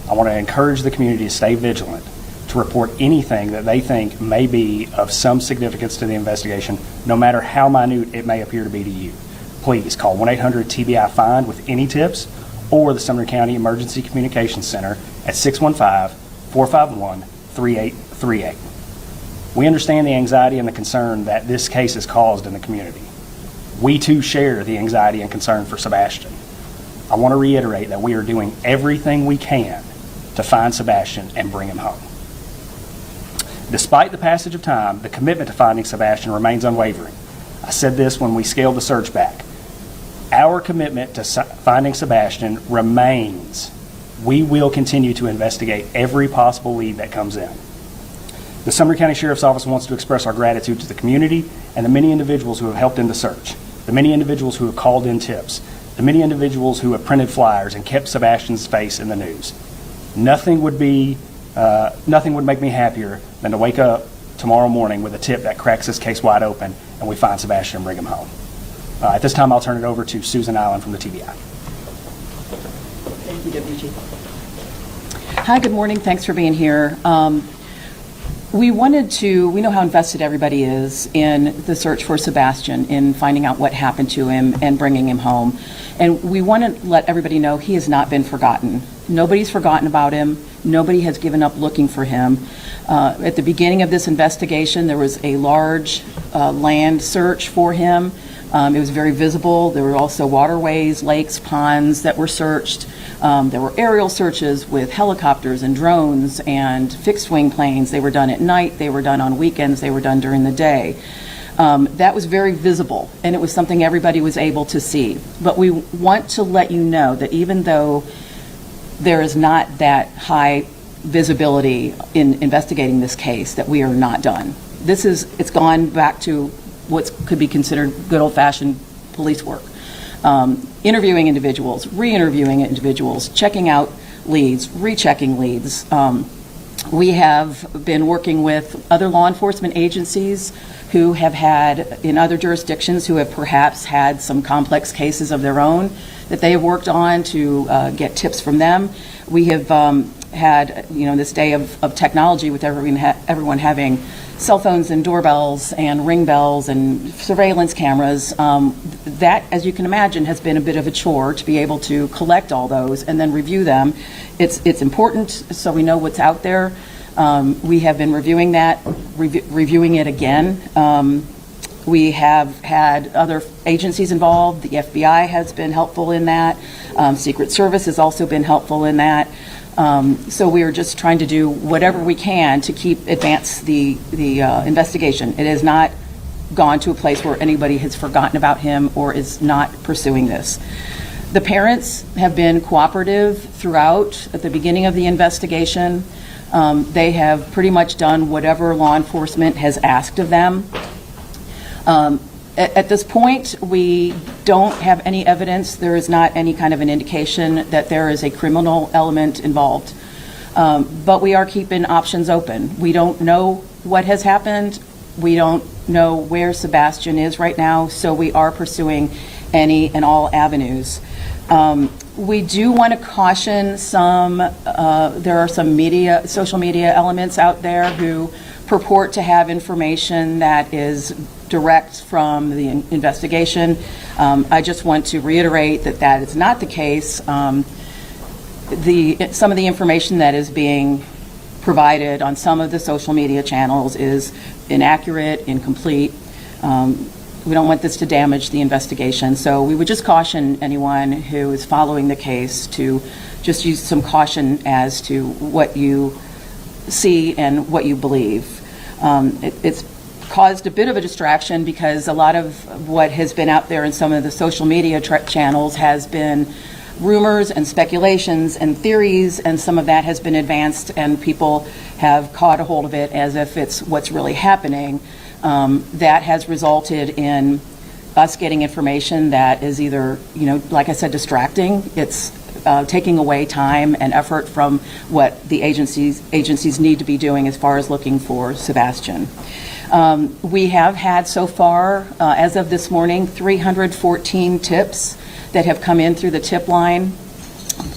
I want to encourage the community to stay vigilant, to report anything that they think may be of some significance to the investigation, no matter how minute it may appear to be to you. Please call 1-800-TBI-FIND with any tips, or the Sumner County Emergency Communications Center at 615-451-3838. We understand the anxiety and the concern that this case has caused in the community. We too share the anxiety and concern for Sebastian. I want to reiterate that we are doing everything we can to find Sebastian and bring him home. Despite the passage of time, the commitment to finding Sebastian remains unwavering. I said this when we scaled the search back. Our commitment to finding Sebastian remains. We will continue to investigate every possible lead that comes in. The Sumner County Sheriff's Office wants to express our gratitude to the community and the many individuals who have helped in the search, the many individuals who have called in tips, the many individuals who have printed flyers and kept Sebastian's face in the news. Nothing would make me happier than to wake up tomorrow morning with a tip that cracks this case wide open and we find Sebastian and bring him home. At this time, I'll turn it over to Susan Nyland from the TBI. Thank you, WG. Hi, good morning. Thanks for being here. We know how invested everybody is in the search for Sebastian, in finding out what happened to him and bringing him home. And we want to let everybody know he has not been forgotten. Nobody's forgotten about him. Nobody has given up looking for him. At the beginning of this investigation, there was a large land search for him. It was very visible. There were also waterways, lakes, ponds that were searched. There were aerial searches with helicopters and drones and fixed-wing planes. They were done at night. They were done on weekends. They were done during the day. That was very visible, and it was something everybody was able to see. But we want to let you know that even though there is not that high visibility in investigating this case, that we are not done. It's gone back to what could be considered good old-fashioned police work. Interviewing individuals, re-interviewing individuals, checking out leads, rechecking leads. We have been working with other law enforcement agencies who have had, in other jurisdictions, who have perhaps had some complex cases of their own that they have worked on to get tips from them. We have had, this day of technology with everyone having cell phones and doorbells and ring bells and surveillance cameras. That, as you can imagine, has been a bit of a chore to be able to collect all those and then review them. It's important so we know what's out there. We have been reviewing that, reviewing it again. We have had other agencies involved. The FBI has been helpful in that. Secret Service has also been helpful in that. So we are just trying to do whatever we can to advance the investigation. It has not gone to a place where anybody has forgotten about him or is not pursuing this. The parents have been cooperative throughout at the beginning of the investigation. They have pretty much done whatever law enforcement has asked of them. At this point, we don't have any evidence. There is not any kind of an indication that there is a criminal element involved. But we are keeping options open. We don't know what has happened. We don't know where Sebastian is right now, so we are pursuing any and all avenues. We do want to caution there are some social media elements out there who purport to have information that is direct from the investigation. I just want to reiterate that that is not the case. Some of the information that is being provided on some of the social media channels is inaccurate, incomplete. We don't want this to damage the investigation, so we would just caution anyone who is following the case to just use some caution as to what you see and what you believe. It's caused a bit of a distraction because a lot of what has been out there in some of the social media channels has been rumors and speculations and theories, and some of that has been advanced and people have caught a hold of it as if it's what's really happening. That has resulted in us getting information that is either, like I said, distracting. It's taking away time and effort from what the agencies need to be doing as far as looking for Sebastian. We have had so far, as of this morning, 314 tips that have come in through the tip line.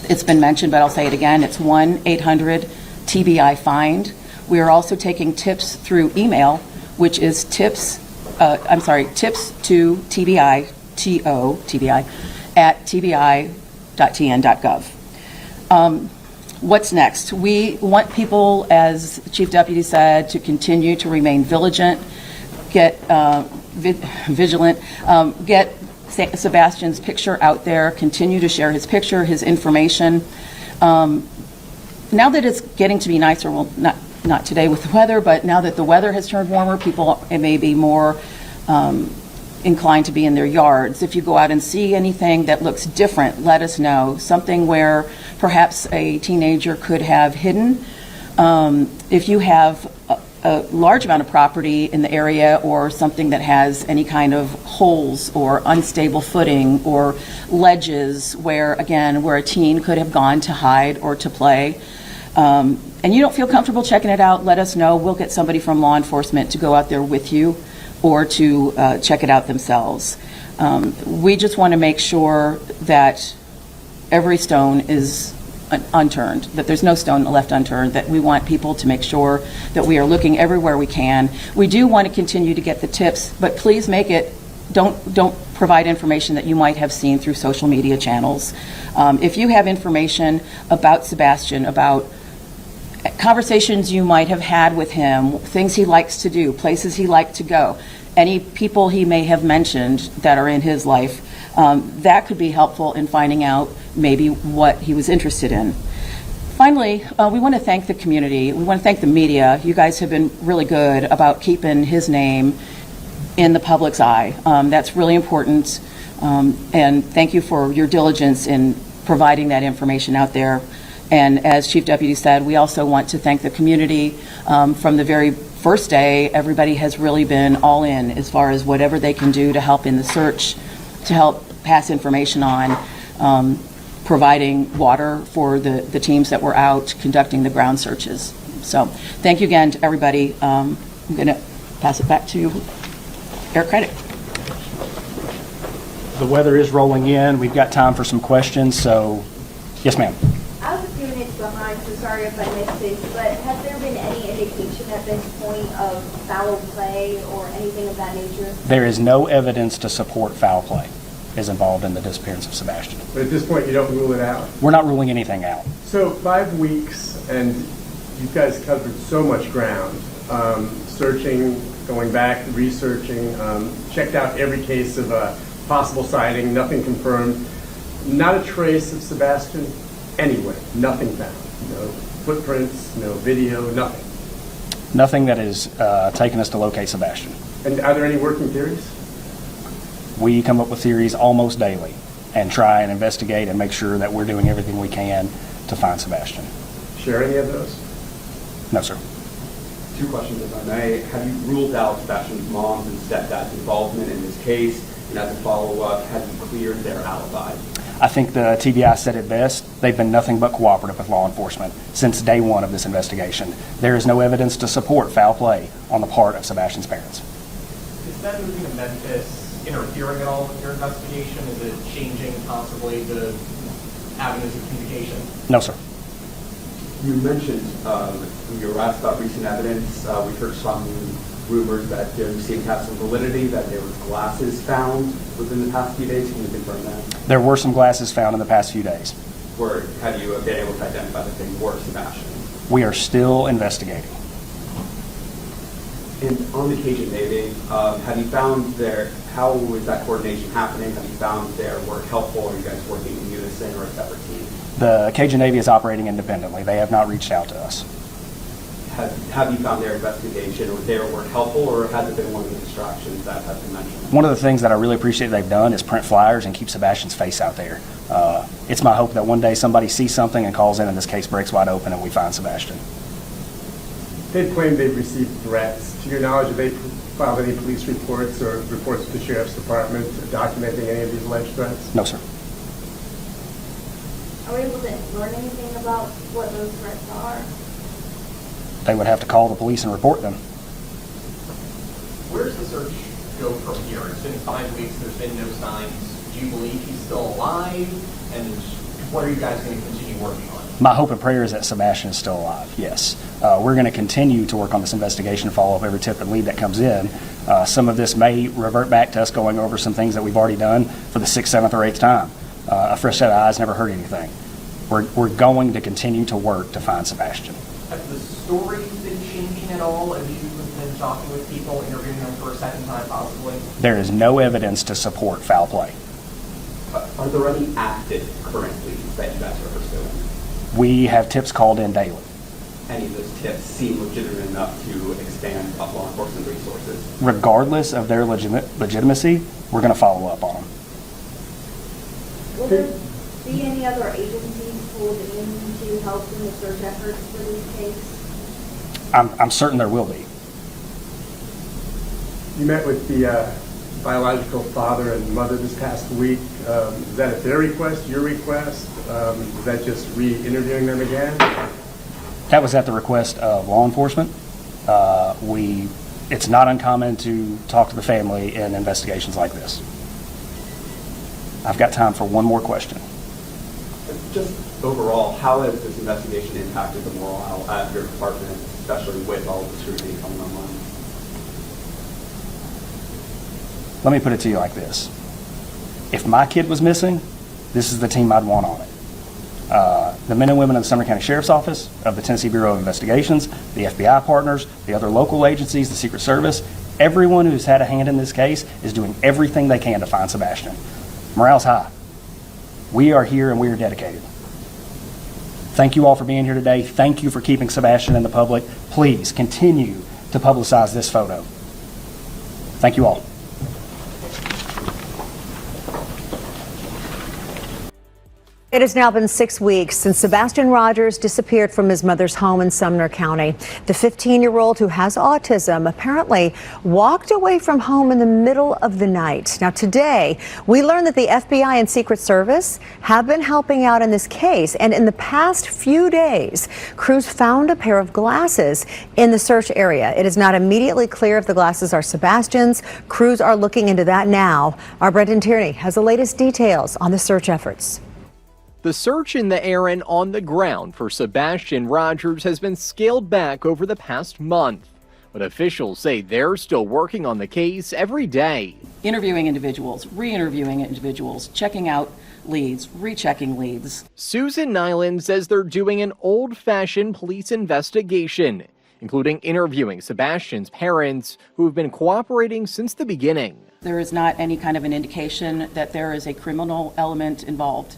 It's been mentioned, but I'll say it again. It's 1-800-TBI-FIND. We are also taking tips through email, which is tips to TBI, TBI, at tbi.tn.gov. What's next? We want people, as the Chief Deputy said, to continue to remain vigilant, get Sebastian's picture out there, continue to share his picture, his information. Now that it's getting to be nicer, well, not today with the weather, but now that the weather has turned warmer, people may be more inclined to be in their yards. If you go out and see anything that looks different, let us know. Something where perhaps a teenager could have hidden. If you have a large amount of property in the area or something that has any kind of holes or unstable footing or ledges where a teen could have gone to hide or to play, and you don't feel comfortable checking it out, let us know. We'll get somebody from law enforcement to go out there with you or to check it out themselves. We just want to make sure that every stone is unturned, that there's no stone left unturned, that we want people to make sure that we are looking everywhere we can. We do want to continue to get the tips, but please don't provide information that you might have seen through social media channels. If you have information about Sebastian, about conversations you might have had with him, things he likes to do, places he likes to go, any people he may have mentioned that are in his life, that could be helpful in finding out maybe what he was interested in. Finally, we want to thank the community. We want to thank the media. You guys have been really good about keeping his name in the public's eye. That's really important. And thank you for your diligence in providing that information out there. And as Chief Deputy said, we also want to thank the community. From the very first day, everybody has really been all in as far as whatever they can do to help in the search, to help pass information on, providing water for the teams that were out conducting the ground searches. So thank you again to everybody. I'm going to pass it back to Eric Credit. The weather is rolling in. We've got time for some questions, so yes, ma'am. I was a few minutes behind I'm so sorry if I missed this, but has there been any indication at this point of foul play or anything of that nature? There is no evidence to support foul play is involved in the disappearance of Sebastian. But at this point, you don't rule it out? We're not ruling anything out. So 5 weeks, and you guys covered so much ground, searching, going back, researching, checked out every case of a possible sighting, nothing confirmed, not a trace of Sebastian anywhere, nothing found. No footprints, no video, nothing. Nothing that has taken us to locate Sebastian. And are there any working theories? We come up with theories almost daily and try and investigate and make sure that we're doing everything we can to find Sebastian. Share any of those? No, sir. 2 questions, if I may. Have you ruled out Sebastian's mom's and stepdad's involvement in this case? And as a follow-up, have you cleared their alibi? I think the TBI said it best. They've been nothing but cooperative with law enforcement since day one of this investigation. There is no evidence to support foul play on the part of Sebastian's parents. Is that moving to Memphis interfering at all with your investigation? Is it changing possibly the avenues of communication? No, sir. You mentioned when you were asked about recent evidence, we heard some rumors that there seemed to have some validity, that there were glasses found within the past few days. Can you confirm that? There were some glasses found in the past few days. Or have you been able to identify that they were Sebastian? We are still investigating. And on the Cajun Navy, have you found how is that coordination happening? Have you found their work helpful? Are you guys working in unison or a separate team? The Cajun Navy is operating independently. They have not reached out to us. Have you found their investigation or their work helpful, or has it been one of the distractions that has been mentioned? One of the things that I really appreciate they've done is print flyers and keep Sebastian's face out there. It's my hope that one day somebody sees something and calls in and this case breaks wide open and we find Sebastian. They've claimed they've received threats. To your knowledge, have they filed any police reports or reports to the Sheriff's Department documenting any of these alleged threats? No, sir. Are we able to learn anything about what those threats are? They would have to call the police and report them. Where does the search go from here? It's been 5 weeks, there's been no signs. Do you believe he's still alive? And what are you guys going to continue working on? My hope and prayer is that Sebastian is still alive, yes. We're going to continue to work on this investigation and follow up every tip and lead that comes in. Some of this may revert back to us going over some things that we've already done for the 6th, 7th, or 8th time. A fresh set of eyes never hurt anything. We're going to continue to work to find Sebastian. Have the stories been changing at all as you've been talking with people, interviewing them for a second time possibly? There is no evidence to support foul play. Are there any active current leads that you guys are pursuing? We have tips called in daily. Any of those tips seem legitimate enough to expand law enforcement resources? Regardless of their legitimacy, we're going to follow up on them. Will there be any other agencies pulled in to help in the search efforts for this case? I'm certain there will be. You met with the biological father and mother this past week. Is that at their request, your request? Is that just re-interviewing them again? That was at the request of law enforcement. It's not uncommon to talk to the family in investigations like this. I've got time for one more question. Just overall, how has this investigation impacted the morale at your department, especially with all the scrutiny coming online? Let me put it to you like this. If my kid was missing, this is the team I'd want on it. The men and women of the Sumner County Sheriff's Office, of the Tennessee Bureau of Investigations, the FBI partners, the other local agencies, the Secret Service, everyone who's had a hand in this case is doing everything they can to find Sebastian. Morale's high. We are here and we are dedicated. Thank you all for being here today. Thank you for keeping Sebastian in the public. Please continue to publicize this photo. Thank you all. It has now been 6 weeks since Sebastian Rogers disappeared from his mother's home in Sumner County. The 15-year-old who has autism apparently walked away from home in the middle of the night. Now today, we learned that the FBI and Secret Service have been helping out in this case. And in the past few days, crews found a pair of glasses in the search area. It is not immediately clear if the glasses are Sebastian's. Crews are looking into that now. Our Brendan Tierney has the latest details on the search efforts. The search in the air and on the ground for Sebastian Rogers has been scaled back over the past month, but officials say they're still working on the case every day. Interviewing individuals, re-interviewing individuals, checking out leads, rechecking leads. Susan Nyland says they're doing an old-fashioned police investigation, including interviewing Sebastian's parents, who have been cooperating since the beginning. There is not any kind of an indication that there is a criminal element involved.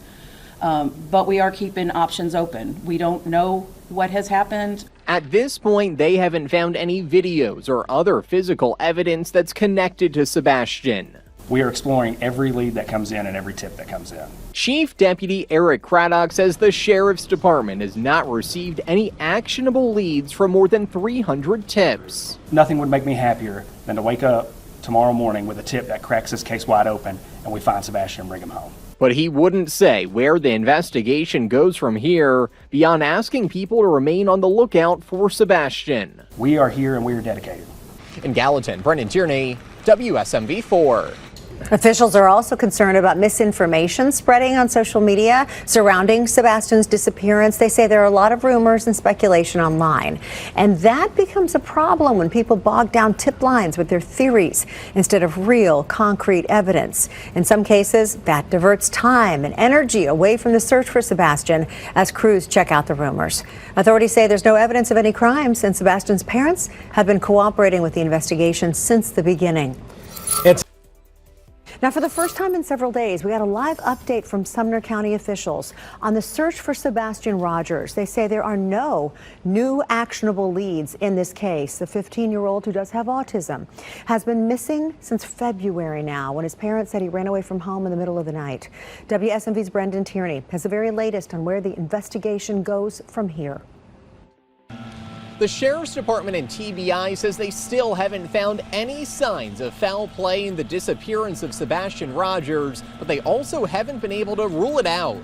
But we are keeping options open. We don't know what has happened. At this point, they haven't found any videos or other physical evidence that's connected to Sebastian. We are exploring every lead that comes in and every tip that comes in. Chief Deputy Eric Craddock says the Sheriff's Department has not received any actionable leads from more than 300 tips. Nothing would make me happier than to wake up tomorrow morning with a tip that cracks this case wide open and we find Sebastian and bring him home. But he wouldn't say where the investigation goes from here, beyond asking people to remain on the lookout for Sebastian. We are here and we are dedicated. In Gallatin, Brendan Tierney, WSMV 4. Officials are also concerned about misinformation spreading on social media surrounding Sebastian's disappearance. They say there are a lot of rumors and speculation online, and that becomes a problem when people bog down tip lines with their theories instead of real, concrete evidence. In some cases, that diverts time and energy away from the search for Sebastian as crews check out the rumors. Authorities say there's no evidence of any crimes, and Sebastian's parents have been cooperating with the investigation since the beginning. Now, for the first time in several days, we got a live update from Sumner County officials on the search for Sebastian Rogers. They say there are no new actionable leads in this case. The 15-year-old, who does have autism, has been missing since February now, when his parents said he ran away from home in the middle of the night. WSMV's Brendan Tierney has the very latest on where the investigation goes from here. The Sheriff's Department and TBI says they still haven't found any signs of foul play in the disappearance of Sebastian Rogers, but they also haven't been able to rule it out.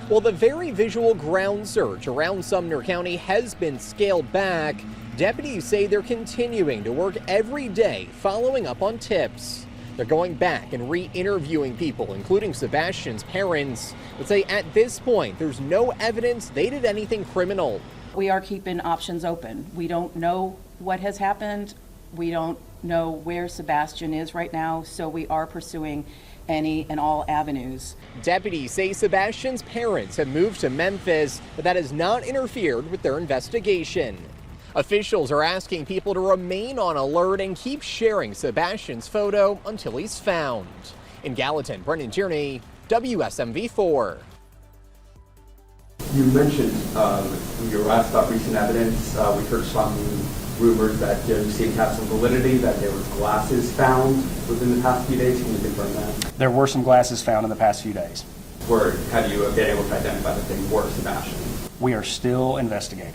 While the very visual ground search around Sumner County has been scaled back, deputies say they're continuing to work every day following up on tips. They're going back and re-interviewing people, including Sebastian's parents, but say at this point there's no evidence they did anything criminal. We are keeping options open. We don't know what has happened. We don't know where Sebastian is right now, so we are pursuing any and all avenues. Deputies say Sebastian's parents have moved to Memphis, but that has not interfered with their investigation. Officials are asking people to remain on alert and keep sharing Sebastian's photo until he's found. In Gallatin, Brendan Tierney, WSMV 4. You mentioned when you were asked about recent evidence, we heard some rumors that you seem to have some validity, that there was glasses found within the past few days. Can you confirm that? There were some glasses found in the past few days. Or have you been able to identify that they were Sebastian? We are still investigating.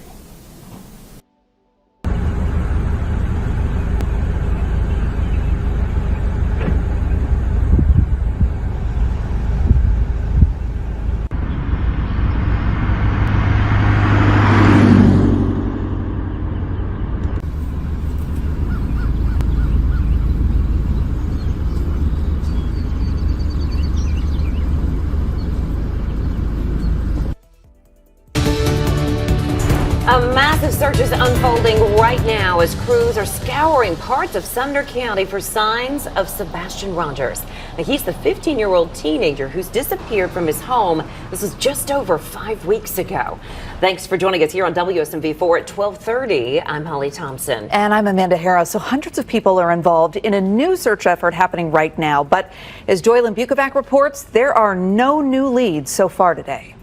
A massive search is unfolding right now as crews are scouring parts of Sumner County for signs of Sebastian Rogers. Now, he's the 15-year-old teenager who's disappeared from his home. This was just over 5 weeks ago. Thanks for joining us here on WSMV4 at 12:30. I'm Holly Thompson. And I'm Amanda Harris. So hundreds of people are involved in a new search effort happening right now. But as Joylyn Bukovac reports, there are no new leads so far today.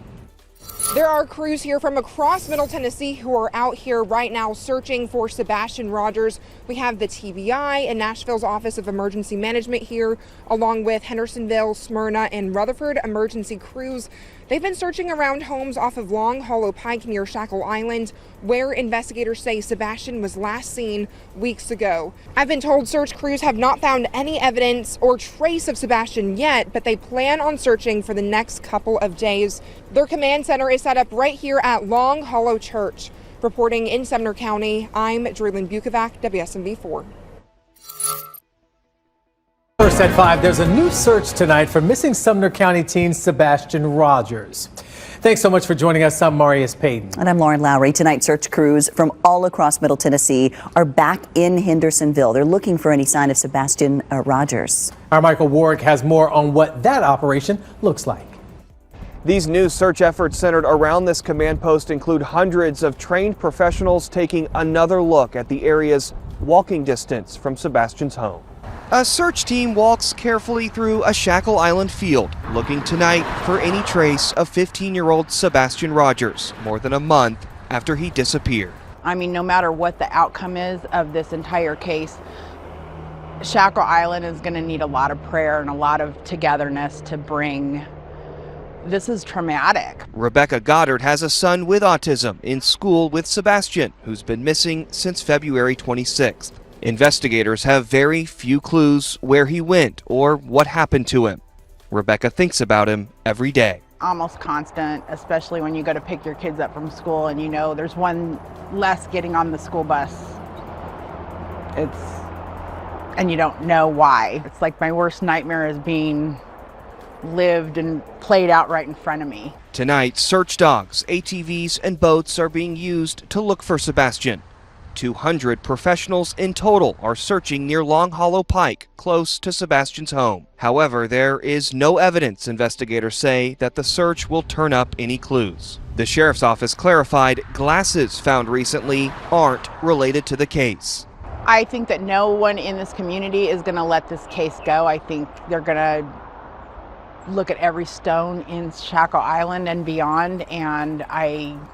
There are crews here from across Middle Tennessee who are out here right now searching for Sebastian Rogers. We have the TBI and Nashville's Office of Emergency Management here, along with Hendersonville, Smyrna, and Rutherford emergency crews. They've been searching around homes off of Long Hollow Pike near Shackle Island, where investigators say Sebastian was last seen weeks ago. I've been told search crews have not found any evidence or trace of Sebastian yet, but they plan on searching for the next couple of days. Their command center is set up right here at Long Hollow Church. Reporting in Sumner County, I'm Joylyn Bukovac, WSMV4. First at 5, there's a new search tonight for missing Sumner County teen Sebastian Rogers. Thanks so much for joining us. I'm Marius Payton. And I'm Lauren Lowry. Tonight, search crews from all across Middle Tennessee are back in Hendersonville. They're looking for any sign of Sebastian Rogers. Our Michael Warwick has more on what that operation looks like. These new search efforts centered around this command post include hundreds of trained professionals taking another look at the area's walking distance from Sebastian's home. A search team walks carefully through a Shackle Island field, looking tonight for any trace of 15-year-old Sebastian Rogers, more than a month after he disappeared. I mean, no matter what the outcome is of this entire case, Shackle Island is going to need a lot of prayer and a lot of togetherness to bring. This is traumatic. Rebecca Goddard has a son with autism in school with Sebastian, who's been missing since February 26th. Investigators have very few clues where he went or what happened to him. Rebecca thinks about him every day. Almost constant, especially when you go to pick your kids up from school and you know there's one less getting on the school bus. And you don't know why. It's like my worst nightmare is being lived and played out right in front of me. Tonight, search dogs, ATVs, and boats are being used to look for Sebastian. 200 professionals in total are searching near Long Hollow Pike, close to Sebastian's home. However, there is no evidence, investigators say, that the search will turn up any clues. The sheriff's office clarified glasses found recently aren't related to the case. I think that no one in this community is going to let this case go. I think they're going to look at every stone in Shackle Island and beyond, and I'm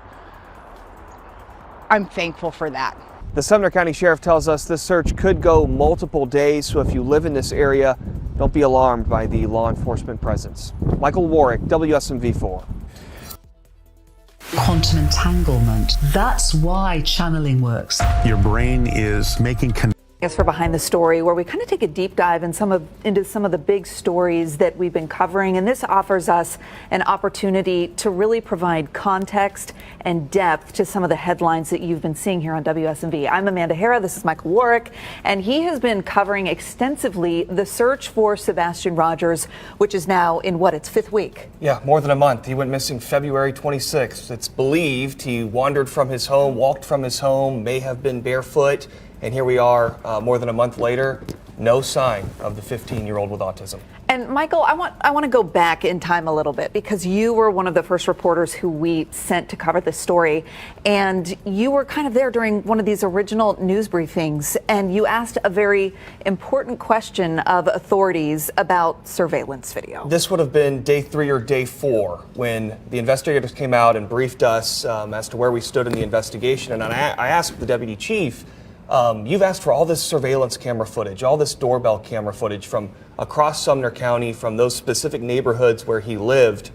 thankful for that. The Sumner County Sheriff tells us this search could go multiple days, so if you live in this area, don't be alarmed by the law enforcement presence. Michael Warwick, WSMV4. Quantum entanglement. That's why channeling works. Your brain is making Yes, for Behind the Story, where we kind of take a deep dive into some of the big stories that we've been covering. And this offers us an opportunity to really provide context and depth to some of the headlines that you've been seeing here on WSMV. I'm Amanda Hara. This is Michael Warwick, and he has been covering extensively the search for Sebastian Rogers, which is now in its fifth week. Yeah, more than a month. He went missing February 26th. It's believed he wandered from his home, walked from his home, may have been barefoot. And here we are, more than a month later, no sign of the 15-year-old with autism. And Michael, I want to go back in time a little bit, because you were one of the first reporters who we sent to cover this story, and you were kind of there during one of these original news briefings, and you asked a very important question of authorities about surveillance video. This would have been day 3 or day 4 when the investigators came out and briefed us as to where we stood in the investigation, and I asked the deputy chief, you've asked for all this surveillance camera footage, all this doorbell camera footage from across Sumner County, from those specific neighborhoods where he lived.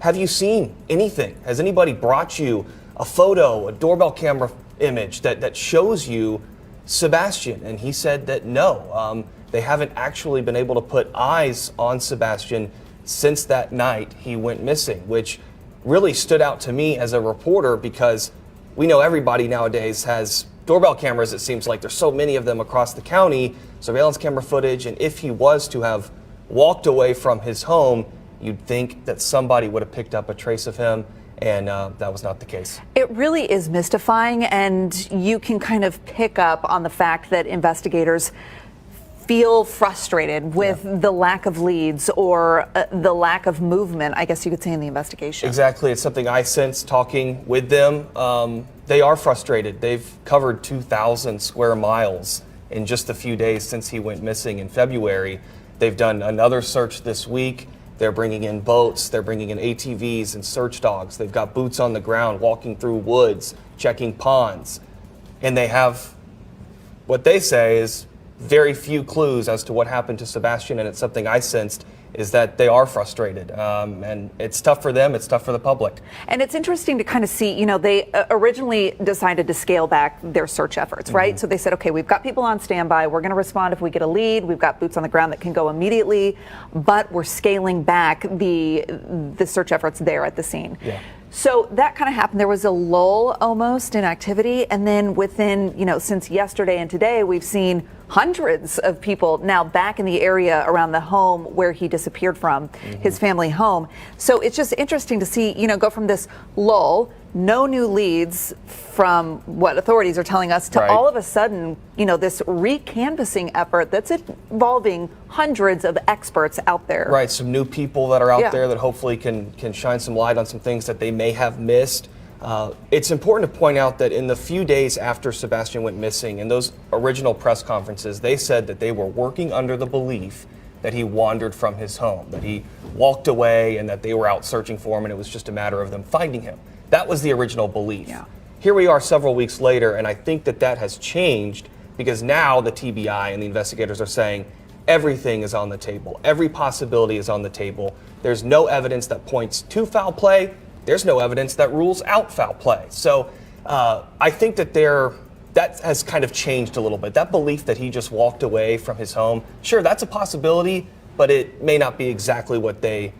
Have you seen anything? Has anybody brought you a photo, a doorbell camera image that shows you Sebastian? And he said that no, they haven't actually been able to put eyes on Sebastian since that night he went missing, which really stood out to me as a reporter, because we know everybody nowadays has doorbell cameras. It seems like there's so many of them across the county, surveillance camera footage, and if he was to have walked away from his home, you'd think that somebody would have picked up a trace of him, and that was not the case. It really is mystifying, and you can kind of pick up on the fact that investigators feel frustrated with the lack of leads or the lack of movement, I guess you could say, in the investigation. Exactly. It's something I sense talking with them. They are frustrated. They've covered 2,000 square miles in just a few days since he went missing in February. They've done another search this week. They're bringing in boats. They're bringing in ATVs and search dogs. They've got boots on the ground, walking through woods, checking ponds. And they have what they say is very few clues as to what happened to Sebastian, and it's something I sensed is that they are frustrated, and it's tough for them, it's tough for the public. And it's interesting to kind of see, they originally decided to scale back their search efforts, right? So they said, okay, we've got people on standby, we're going to respond if we get a lead, we've got boots on the ground that can go immediately, but we're scaling back the search efforts there at the scene. Yeah. So that kind of happened. There was a lull almost in activity, and then within, since yesterday and today, we've seen hundreds of people now back in the area around the home where he disappeared from, his family home. So it's just interesting to see, go from this lull, no new leads from what authorities are telling us, to all of a sudden, this recanvassing effort that's involving hundreds of experts out there. Right, some new people that are out there that hopefully can shine some light on some things that they may have missed. It's important to point out that in the few days after Sebastian went missing, in those original press conferences, they said that they were working under the belief that he wandered from his home, that he walked away, and that they were out searching for him, and it was just a matter of them finding him. That was the original belief. Here we are several weeks later, and I think that has changed because now the TBI and the investigators are saying everything is on the table. Every possibility is on the table. There's no evidence that points to foul play. There's no evidence that rules out foul play. So I think that has kind of changed a little bit. That belief that he just walked away from his home, sure, that's a possibility, but it may not be exactly what they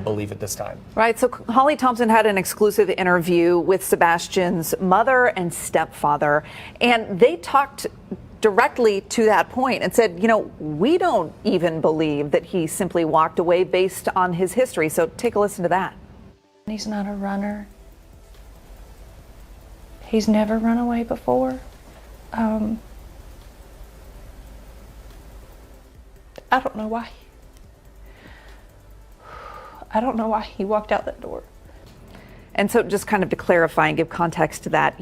believe at this time. Right. So Holly Thompson had an exclusive interview with Sebastian's mother and stepfather, and they talked directly to that point and said, we don't even believe that he simply walked away based on his history. So take a listen to that. He's not a runner. He's never run away before. I don't know why. I don't know why he walked out that door. And so just kind of to clarify and give context to that,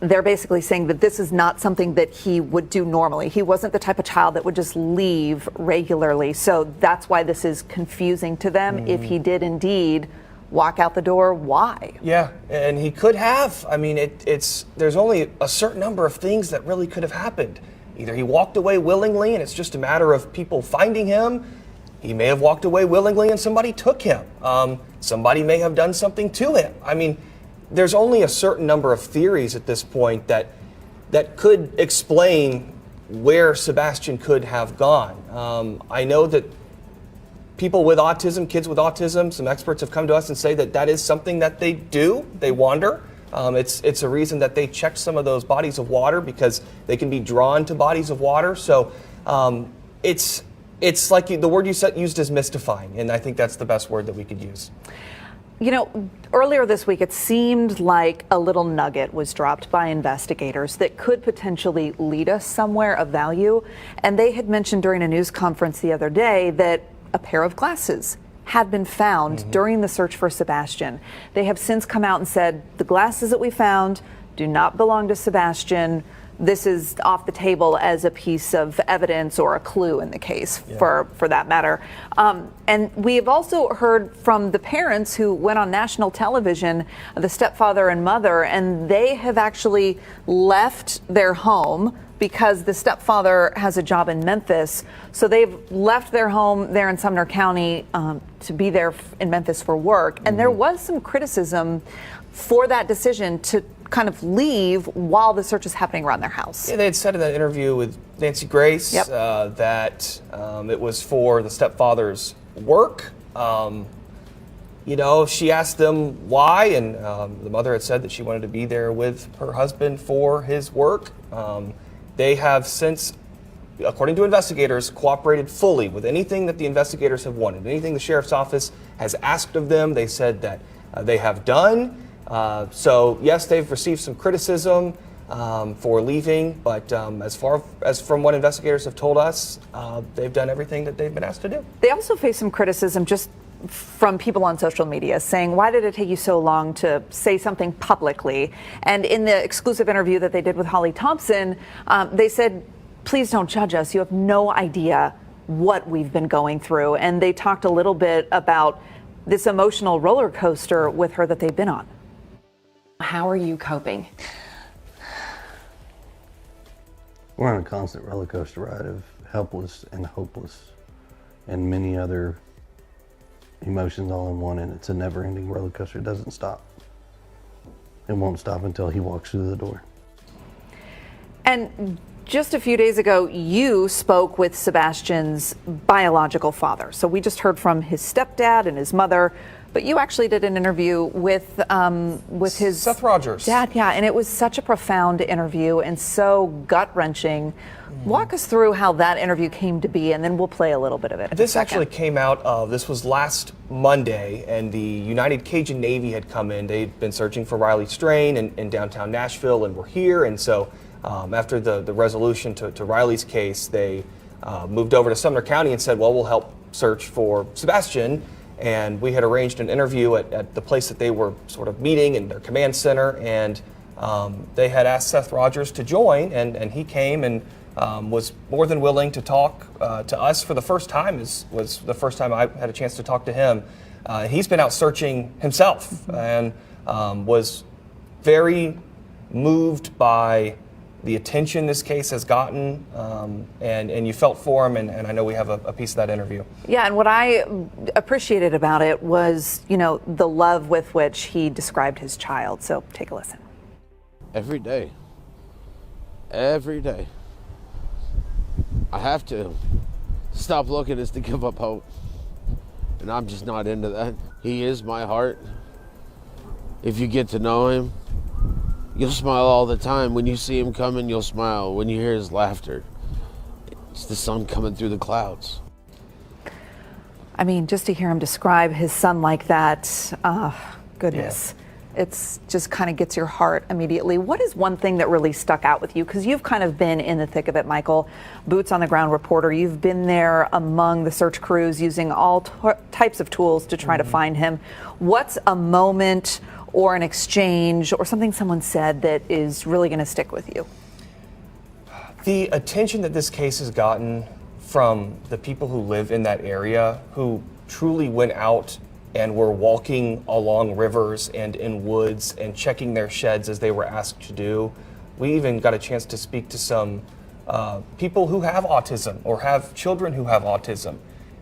they're basically saying that this is not something that he would do normally. He wasn't the type of child that would just leave regularly. So that's why this is confusing to them. If he did indeed walk out the door, why? Yeah, and he could have. I mean, there's only a certain number of things that really could have happened. Either he walked away willingly and it's just a matter of people finding him. He may have walked away willingly and somebody took him. Somebody may have done something to him. I mean, there's only a certain number of theories at this point that could explain where Sebastian could have gone. I know that people with autism, kids with autism, some experts have come to us and say that is something that they do. They wander. It's a reason that they checked some of those bodies of water because they can be drawn to bodies of water. So it's like the word you used is mystifying, and I think that's the best word that we could use. Earlier this week, it seemed like a little nugget was dropped by investigators that could potentially lead us somewhere of value. And they had mentioned during a news conference the other day that a pair of glasses had been found during the search for Sebastian. They have since come out and said the glasses that we found do not belong to Sebastian. This is off the table as a piece of evidence or a clue in the case, for that matter. And we have also heard from the parents who went on national television, the stepfather and mother, and they have actually left their home because the stepfather has a job in Memphis. So they've left their home there in Sumner County to be there in Memphis for work. And there was some criticism for that decision to kind of leave while the search is happening around their house. Yeah, they had said in that interview with Nancy Grace that it was for the stepfather's work. She asked them why, and the mother had said that she wanted to be there with her husband for his work. They have since, according to investigators, cooperated fully with anything that the investigators have wanted. Anything the sheriff's office has asked of them, they said that they have done. So yes, they've received some criticism for leaving, but as far as from what investigators have told us, they've done everything that they've been asked to do. They also face some criticism just from people on social media saying, why did it take you so long to say something publicly? And in the exclusive interview that they did with Holly Thompson, they said, please don't judge us. You have no idea what we've been going through. And they talked a little bit about this emotional roller coaster with her that they've been on. How are you coping? We're on a constant roller coaster ride of helpless and hopeless and many other emotions all in one, and it's a never-ending roller coaster. It doesn't stop. It won't stop until he walks through the door. And just a few days ago, you spoke with Sebastian's biological father. So we just heard from his stepdad and his mother, but you actually did an interview with his Seth Rogers dad. Yeah, and it was such a profound interview and so gut-wrenching Walk us through how that interview came to be, and then we'll play a little bit of it. This actually came out of, this was last Monday, and the United Cajun Navy had come in. They'd been searching for Riley Strain in downtown Nashville and were here. And so after the resolution to Riley's case, they moved over to Sumner County and said, well, we'll help search for Sebastian. And we had arranged an interview at the place that they were sort of meeting in their command center. And they had asked Seth Rogers to join, and he came and was more than willing to talk to us for the first time. Was the first time I had a chance to talk to him. He's been out searching himself and was very moved by the attention this case has gotten, and you felt for him, and I know we have a piece of that interview. Yeah, and what I appreciated about it was, the love with which he described his child. So take a listen. Every day. I have to. Stop looking is to give up hope. And I'm just not into that. He is my heart. If you get to know him, you'll smile all the time. When you see him coming, you'll smile. When you hear his laughter, it's the sun coming through the clouds. I mean, just to hear him describe his son like that, goodness. Yeah. It's just kind of gets your heart immediately. What is one thing that really stuck out with you? Because you've kind of been in the thick of it, Michael, boots on the ground reporter. You've been there among the search crews using all types of tools to try to find him. What's a moment or an exchange or something someone said that is really going to stick with you? The attention that this case has gotten from the people who live in that area, who truly went out and were walking along rivers and in woods and checking their sheds as they were asked to do. We even got a chance to speak to some people who have autism or have children who have autism.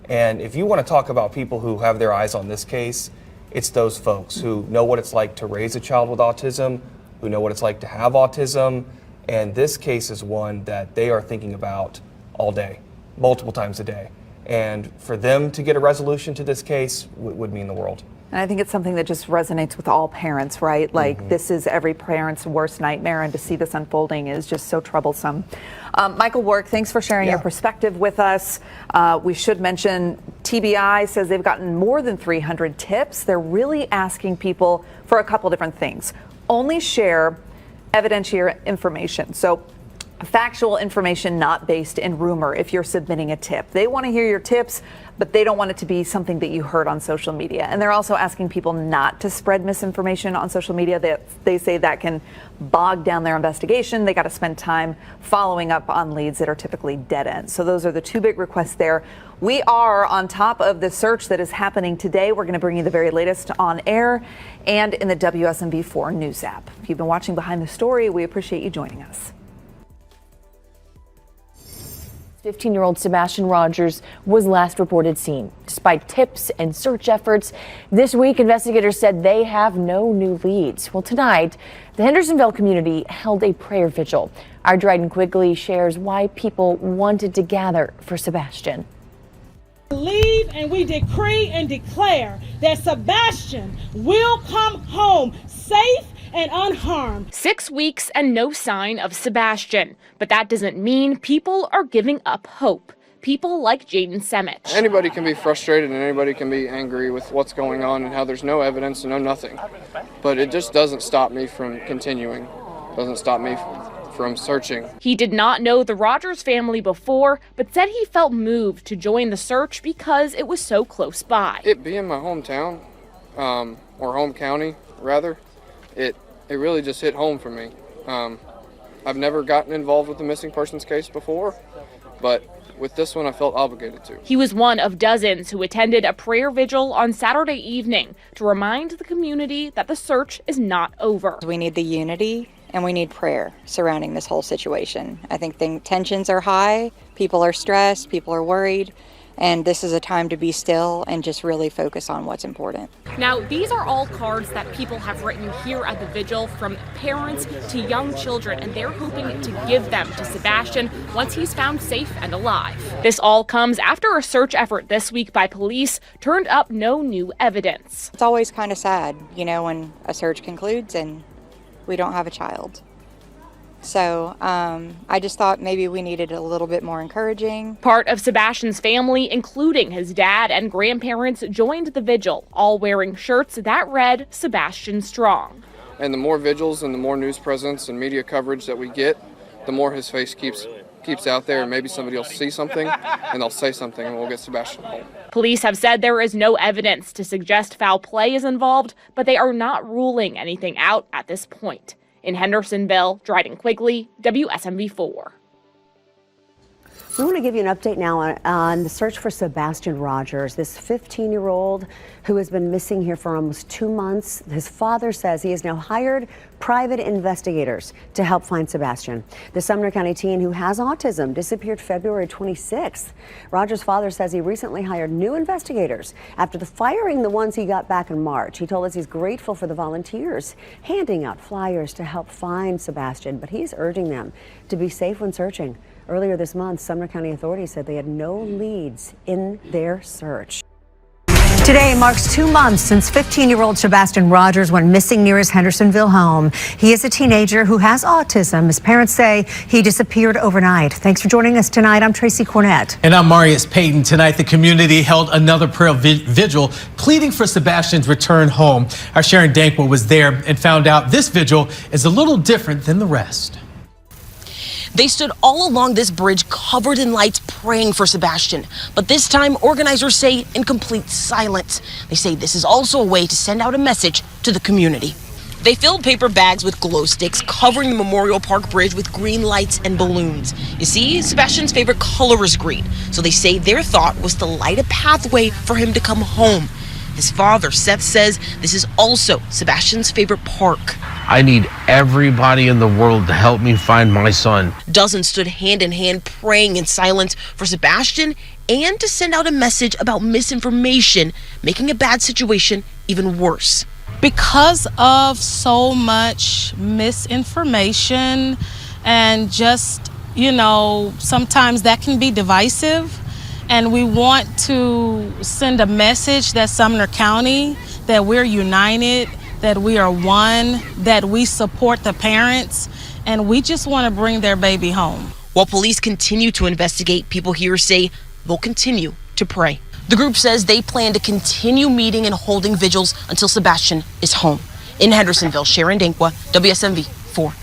And if you want to talk about people who have their eyes on this case, it's those folks who know what it's like to raise a child with autism, who know what it's like to have autism. And this case is one that they are thinking about all day, multiple times a day. And for them to get a resolution to this case would mean the world. And I think it's something that just resonates with all parents, right? Like this is every parent's worst nightmare, and to see this unfolding is just so troublesome. Michael Warwick, thanks for sharing your perspective with us. We should mention TBI says they've gotten more than 300 tips. They're really asking people for a couple different things. Only share evidentiary information. So factual information, not based in rumor. If you're submitting a tip, they want to hear your tips, but they don't want it to be something that you heard on social media. And they're also asking people not to spread misinformation on social media. They say that can bog down their investigation. They got to spend time following up on leads that are typically dead ends. So those are the two big requests there. We are on top of the search that is happening today. We're going to bring you the very latest on air and in the WSMV4 News app. If you've been watching Behind the Story, we appreciate you joining us. 15-year-old Sebastian Rogers was last reported seen. Despite tips and search efforts, this week investigators said they have no new leads. Well, tonight, the Hendersonville community held a prayer vigil. Our Dryden Quigley shares why people wanted to gather for Sebastian. Believe and we decree and declare that Sebastian will come home safe and unharmed. 6 weeks and no sign of Sebastian. But that doesn't mean people are giving up hope. People like Jaden Semich. Anybody can be frustrated and anybody can be angry with what's going on and how there's no evidence and no nothing. But it just doesn't stop me from continuing. Doesn't stop me from searching. He did not know the Rogers family before, but said he felt moved to join the search because it was so close by. It being my hometown, or home county rather, it really just hit home for me. I've never gotten involved with the missing persons case before, but with this one I felt obligated to. He was one of dozens who attended a prayer vigil on Saturday evening to remind the community that the search is not over. We need the unity and we need prayer surrounding this whole situation. I think the tensions are high, people are stressed, people are worried. And this is a time to be still and just really focus on what's important. Now, these are all cards that people have written here at the vigil, from parents to young children, and they're hoping to give them to Sebastian once he's found safe and alive. This all comes after a search effort this week by police turned up no new evidence. It's always kind of sad, when a search concludes and we don't have a child. So I just thought maybe we needed a little bit more encouraging. Part of Sebastian's family, including his dad and grandparents, joined the vigil, all wearing shirts that read Sebastian Strong. And the more vigils and the more news presence and media coverage that we get, the more his face keeps out there, and maybe somebody will see something and they'll say something and we'll get Sebastian home. Police have said there is no evidence to suggest foul play is involved, but they are not ruling anything out at this point. In Hendersonville, Dryden Quigley, WSMV4. We want to give you an update now on the search for Sebastian Rogers, this 15-year-old who has been missing here for almost 2 months. His father says he has now hired private investigators to help find Sebastian. The Sumner County teen who has autism disappeared February 26th. Rogers' father says he recently hired new investigators after firing the ones he got back in March. He told us he's grateful for the volunteers handing out flyers to help find Sebastian, but he's urging them to be safe when searching. Earlier this month, Sumner County authorities said they had no leads in their search. Today marks 2 months since 15-year-old Sebastian Rogers went missing near his Hendersonville home. He is a teenager who has autism. His parents say he disappeared overnight. Thanks for joining us tonight. I'm Tracy Cornett. And I'm Marius Payton. Tonight, the community held another prayer vigil pleading for Sebastian's return home. Our Sharon Dankwa was there and found out this vigil is a little different than the rest. They stood all along this bridge covered in lights praying for Sebastian. But this time, organizers say in complete silence. They say this is also a way to send out a message to the community. They filled paper bags with glow sticks, covering the Memorial Park Bridge with green lights and balloons. You see, Sebastian's favorite color is green, so they say their thought was to light a pathway for him to come home. His father, Seth, says this is also Sebastian's favorite park. I need everybody in the world to help me find my son. Dozens stood hand in hand praying in silence for Sebastian and to send out a message about misinformation, making a bad situation even worse. Because of so much misinformation and just, sometimes that can be divisive. And we want to send a message that Sumner County, that we're united, that we are one, that we support the parents, and we just want to bring their baby home. While police continue to investigate, people here say they'll continue to pray. The group says they plan to continue meeting and holding vigils until Sebastian is home. In Hendersonville, Sharon Dankwa, WSMV 4.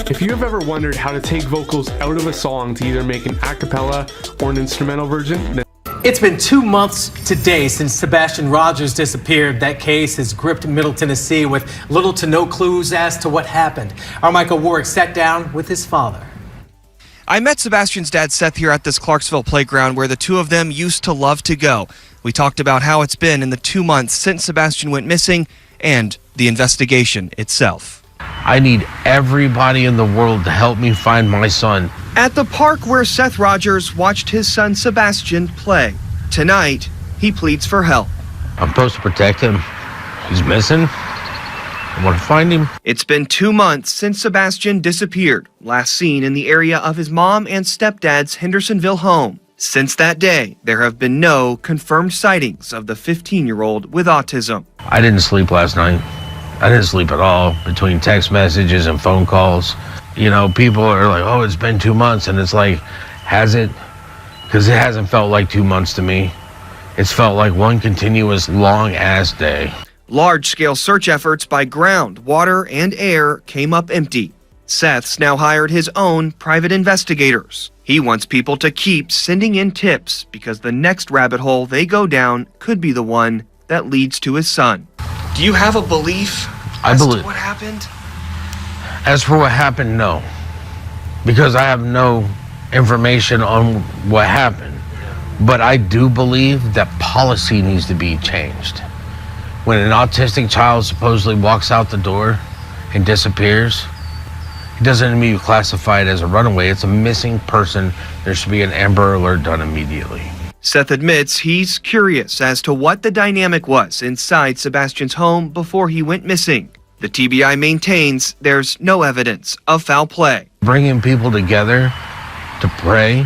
If you have ever wondered how to take vocals out of a song to either make an a cappella or an instrumental version, then It's been 2 months today since Sebastian Rogers disappeared. That case has gripped Middle Tennessee with little to no clues as to what happened. Our Michael Warwick sat down with his father. I met Sebastian's dad, Seth, here at this Clarksville playground where the two of them used to love to go. We talked about how it's been in the 2 months since Sebastian went missing and the investigation itself. I need everybody in the world to help me find my son. At the park where Seth Rogers watched his son Sebastian play. Tonight, he pleads for help. I'm supposed to protect him. He's missing. I want to find him. It's been 2 months since Sebastian disappeared, last seen in the area of his mom and stepdad's Hendersonville home. Since that day, there have been no confirmed sightings of the 15-year-old with autism. I didn't sleep last night. I didn't sleep at all between text messages and phone calls. People are like, oh, it's been 2 months. And it's like, has it? Because it hasn't felt like 2 months to me. It's felt like one continuous long-ass day. Large-scale search efforts by ground, water, and air came up empty. Seth's now hired his own private investigators. He wants people to keep sending in tips because the next rabbit hole they go down could be the one that leads to his son. Do you have a belief as to what happened? As for what happened, no. Because I have no information on what happened. But I do believe that policy needs to be changed. When an autistic child supposedly walks out the door and disappears, it doesn't need to be classified as a runaway. It's a missing person. There should be an Amber Alert done immediately. Seth admits he's curious as to what the dynamic was inside Sebastian's home before he went missing. The TBI maintains there's no evidence of foul play. Bringing people together to pray,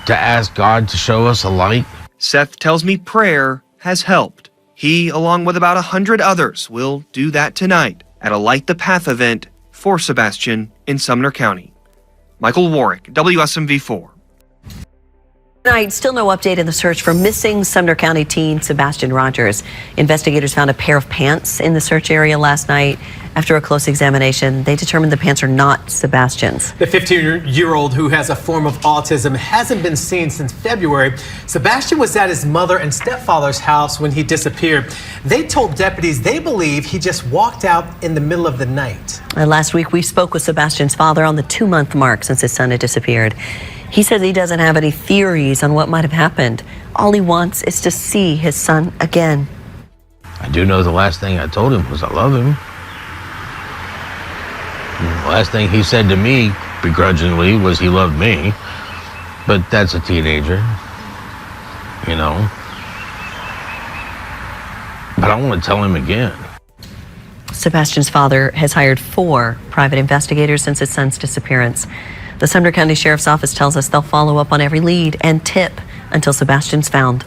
to ask God to show us a light. Seth tells me prayer has helped. He, along with about 100 others, will do that tonight at a Light the Path event for Sebastian in Sumner County. Michael Warwick, WSMV4. Tonight, still no update in the search for missing Sumner County teen Sebastian Rogers. Investigators found a pair of pants in the search area last night. After a close examination, they determined the pants are not Sebastian's. The 15-year-old who has a form of autism hasn't been seen since February. Sebastian was at his mother and stepfather's house when he disappeared. They told deputies they believe he just walked out in the middle of the night. Last week, we spoke with Sebastian's father on the 2-month mark since his son had disappeared. He says he doesn't have any theories on what might have happened. All he wants is to see his son again. I do know the last thing I told him was I love him. The last thing he said to me, begrudgingly, was he loved me. But that's a teenager, you know. But I want to tell him again. Sebastian's father has hired 4 private investigators since his son's disappearance. The Sumner County Sheriff's Office tells us they'll follow up on every lead and tip until Sebastian's found.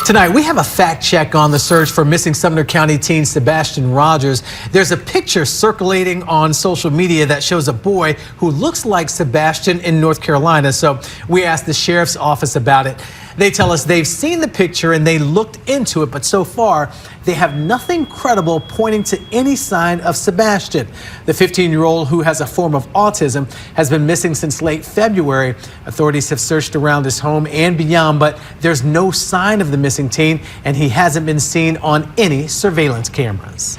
Tonight, we have a fact check on the search for missing Sumner County teen Sebastian Rogers. There's a picture circulating on social media that shows a boy who looks like Sebastian in North Carolina. So we asked the Sheriff's Office about it. They tell us they've seen the picture and they looked into it, but so far they have nothing credible pointing to any sign of Sebastian. The 15-year-old who has a form of autism has been missing since late February. Authorities have searched around his home and beyond, but there's no sign of the missing teen, and he hasn't been seen on any surveillance cameras.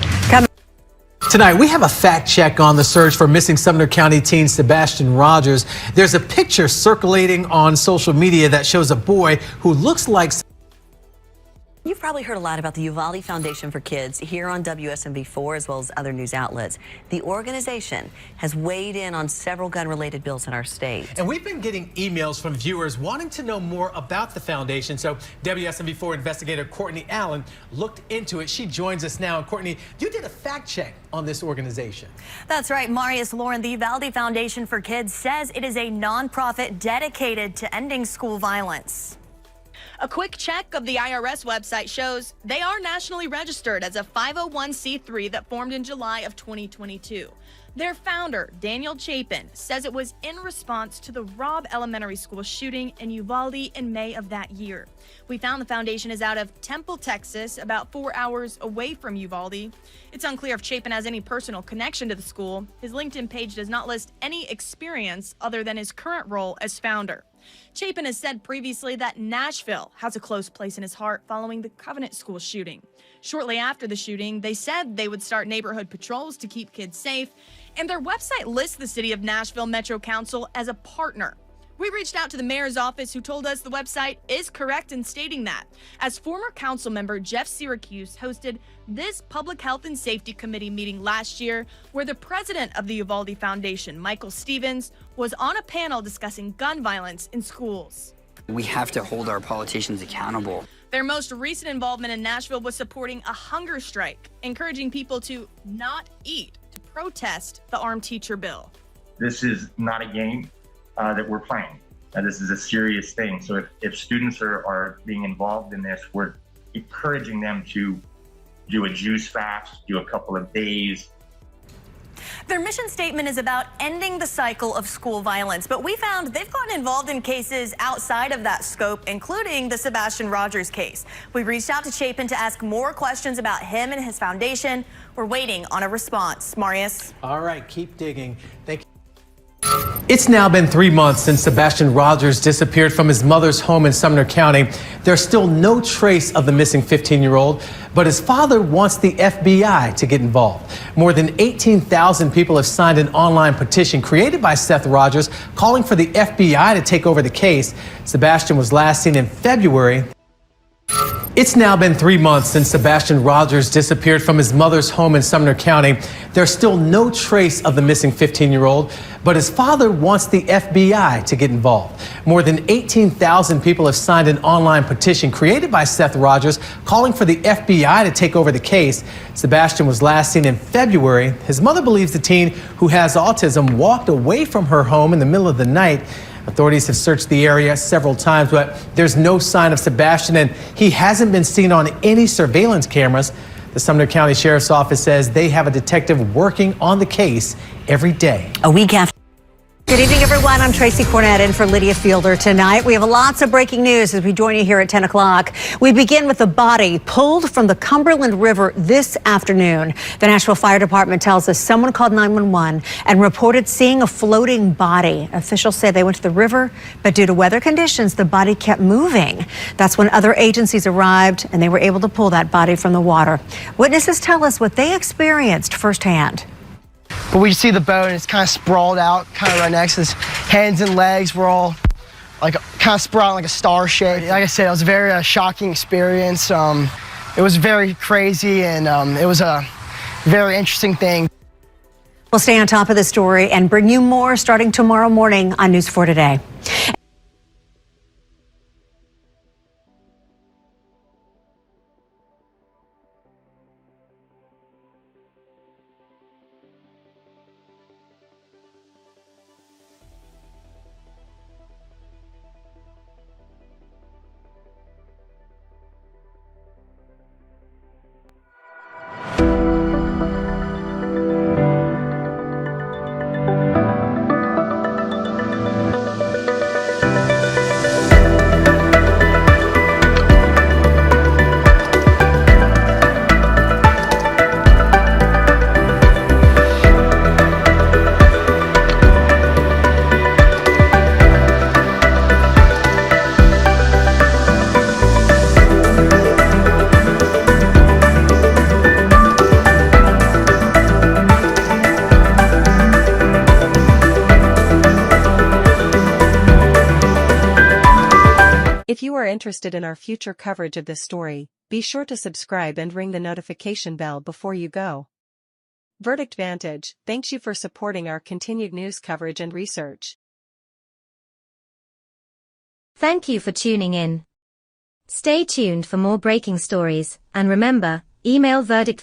Tonight, we have a fact check on the search for missing Sumner County teen Sebastian Rogers. There's a picture circulating on social media that shows a boy who looks like... You've probably heard a lot about the Uvalde Foundation for Kids here on WSMV4 as well as other news outlets. The organization has weighed in on several gun-related bills in our state. And we've been getting emails from viewers wanting to know more about the foundation. So WSMV4 investigator Courtney Allen looked into it. She joins us now. And Courtney, you did a fact check on this organization. That's right, Marius Lauren. The Uvalde Foundation for Kids says it is a nonprofit dedicated to ending school violence. A quick check of the IRS website shows they are nationally registered as a 501c3 that formed in July of 2022. Their founder, Daniel Chapin, says it was in response to the Robb Elementary School shooting in Uvalde in May of that year. We found the foundation is out of Temple, Texas, about 4 hours away from Uvalde. It's unclear if Chapin has any personal connection to the school. His LinkedIn page does not list any experience other than his current role as founder. Chapin has said previously that Nashville has a close place in his heart following the Covenant School shooting. Shortly after the shooting, they said they would start neighborhood patrols to keep kids safe, and their website lists the city of Nashville Metro Council as a partner. We reached out to the mayor's office, who told us the website is correct in stating that, as former council member Jeff Syracuse hosted this Public Health and Safety Committee meeting last year, where the president of the Uvalde Foundation, Michael Stevens, was on a panel discussing gun violence in schools. We have to hold our politicians accountable. Their most recent involvement in Nashville was supporting a hunger strike, encouraging people to not eat to protest the armed teacher bill. This is not a game that we're playing. This is a serious thing. So if students are being involved in this, we're encouraging them to do a juice fast, do a couple of days. Their mission statement is about ending the cycle of school violence, but we found they've gotten involved in cases outside of that scope, including the Sebastian Rogers case. We reached out to Chapin to ask more questions about him and his foundation. We're waiting on a response. Marius? All right, keep digging. Thank you. It's now been 3 months since Sebastian Rogers disappeared from his mother's home in Sumner County. There's still no trace of the missing 15-year-old, but his father wants the FBI to get involved. More than 18,000 people have signed an online petition created by Seth Rogers calling for the FBI to take over the case. Sebastian was last seen in February. It's now been 3 months since Sebastian Rogers disappeared from his mother's home in Sumner County. There's still no trace of the missing 15-year-old, but his father wants the FBI to get involved. More than 18,000 people have signed an online petition created by Seth Rogers calling for the FBI to take over the case. Sebastian was last seen in February. His mother believes the teen, who has autism, walked away from her home in the middle of the night. Authorities have searched the area several times, but there's no sign of Sebastian, and he hasn't been seen on any surveillance cameras. The Sumner County Sheriff's Office says they have a detective working on the case every day. A week after. Good evening, everyone. I'm Tracy Cornett in for Lydia Fielder tonight. We have lots of breaking news as we join you here at 10 o'clock. We begin with the body pulled from the Cumberland River this afternoon. The Nashville Fire Department tells us someone called 911 and reported seeing a floating body. Officials say they went to the river, but due to weather conditions, the body kept moving. That's when other agencies arrived and they were able to pull that body from the water. Witnesses tell us what they experienced firsthand. But we see the boat and it's kind of sprawled out, kind of right next to his hands and legs were all like kind of sprawled like a star shape. Like I said, it was a very shocking experience. It was very crazy and it was a very interesting thing. We'll stay on top of the story and bring you more starting tomorrow morning on News 4 Today. If you are interested in our future coverage of this story, be sure to subscribe and ring the notification bell before you go. Verdict Vantage thanks you for supporting our continued news coverage and research. Thank you for tuning in. Stay tuned for more breaking stories, and remember, email verdictvantage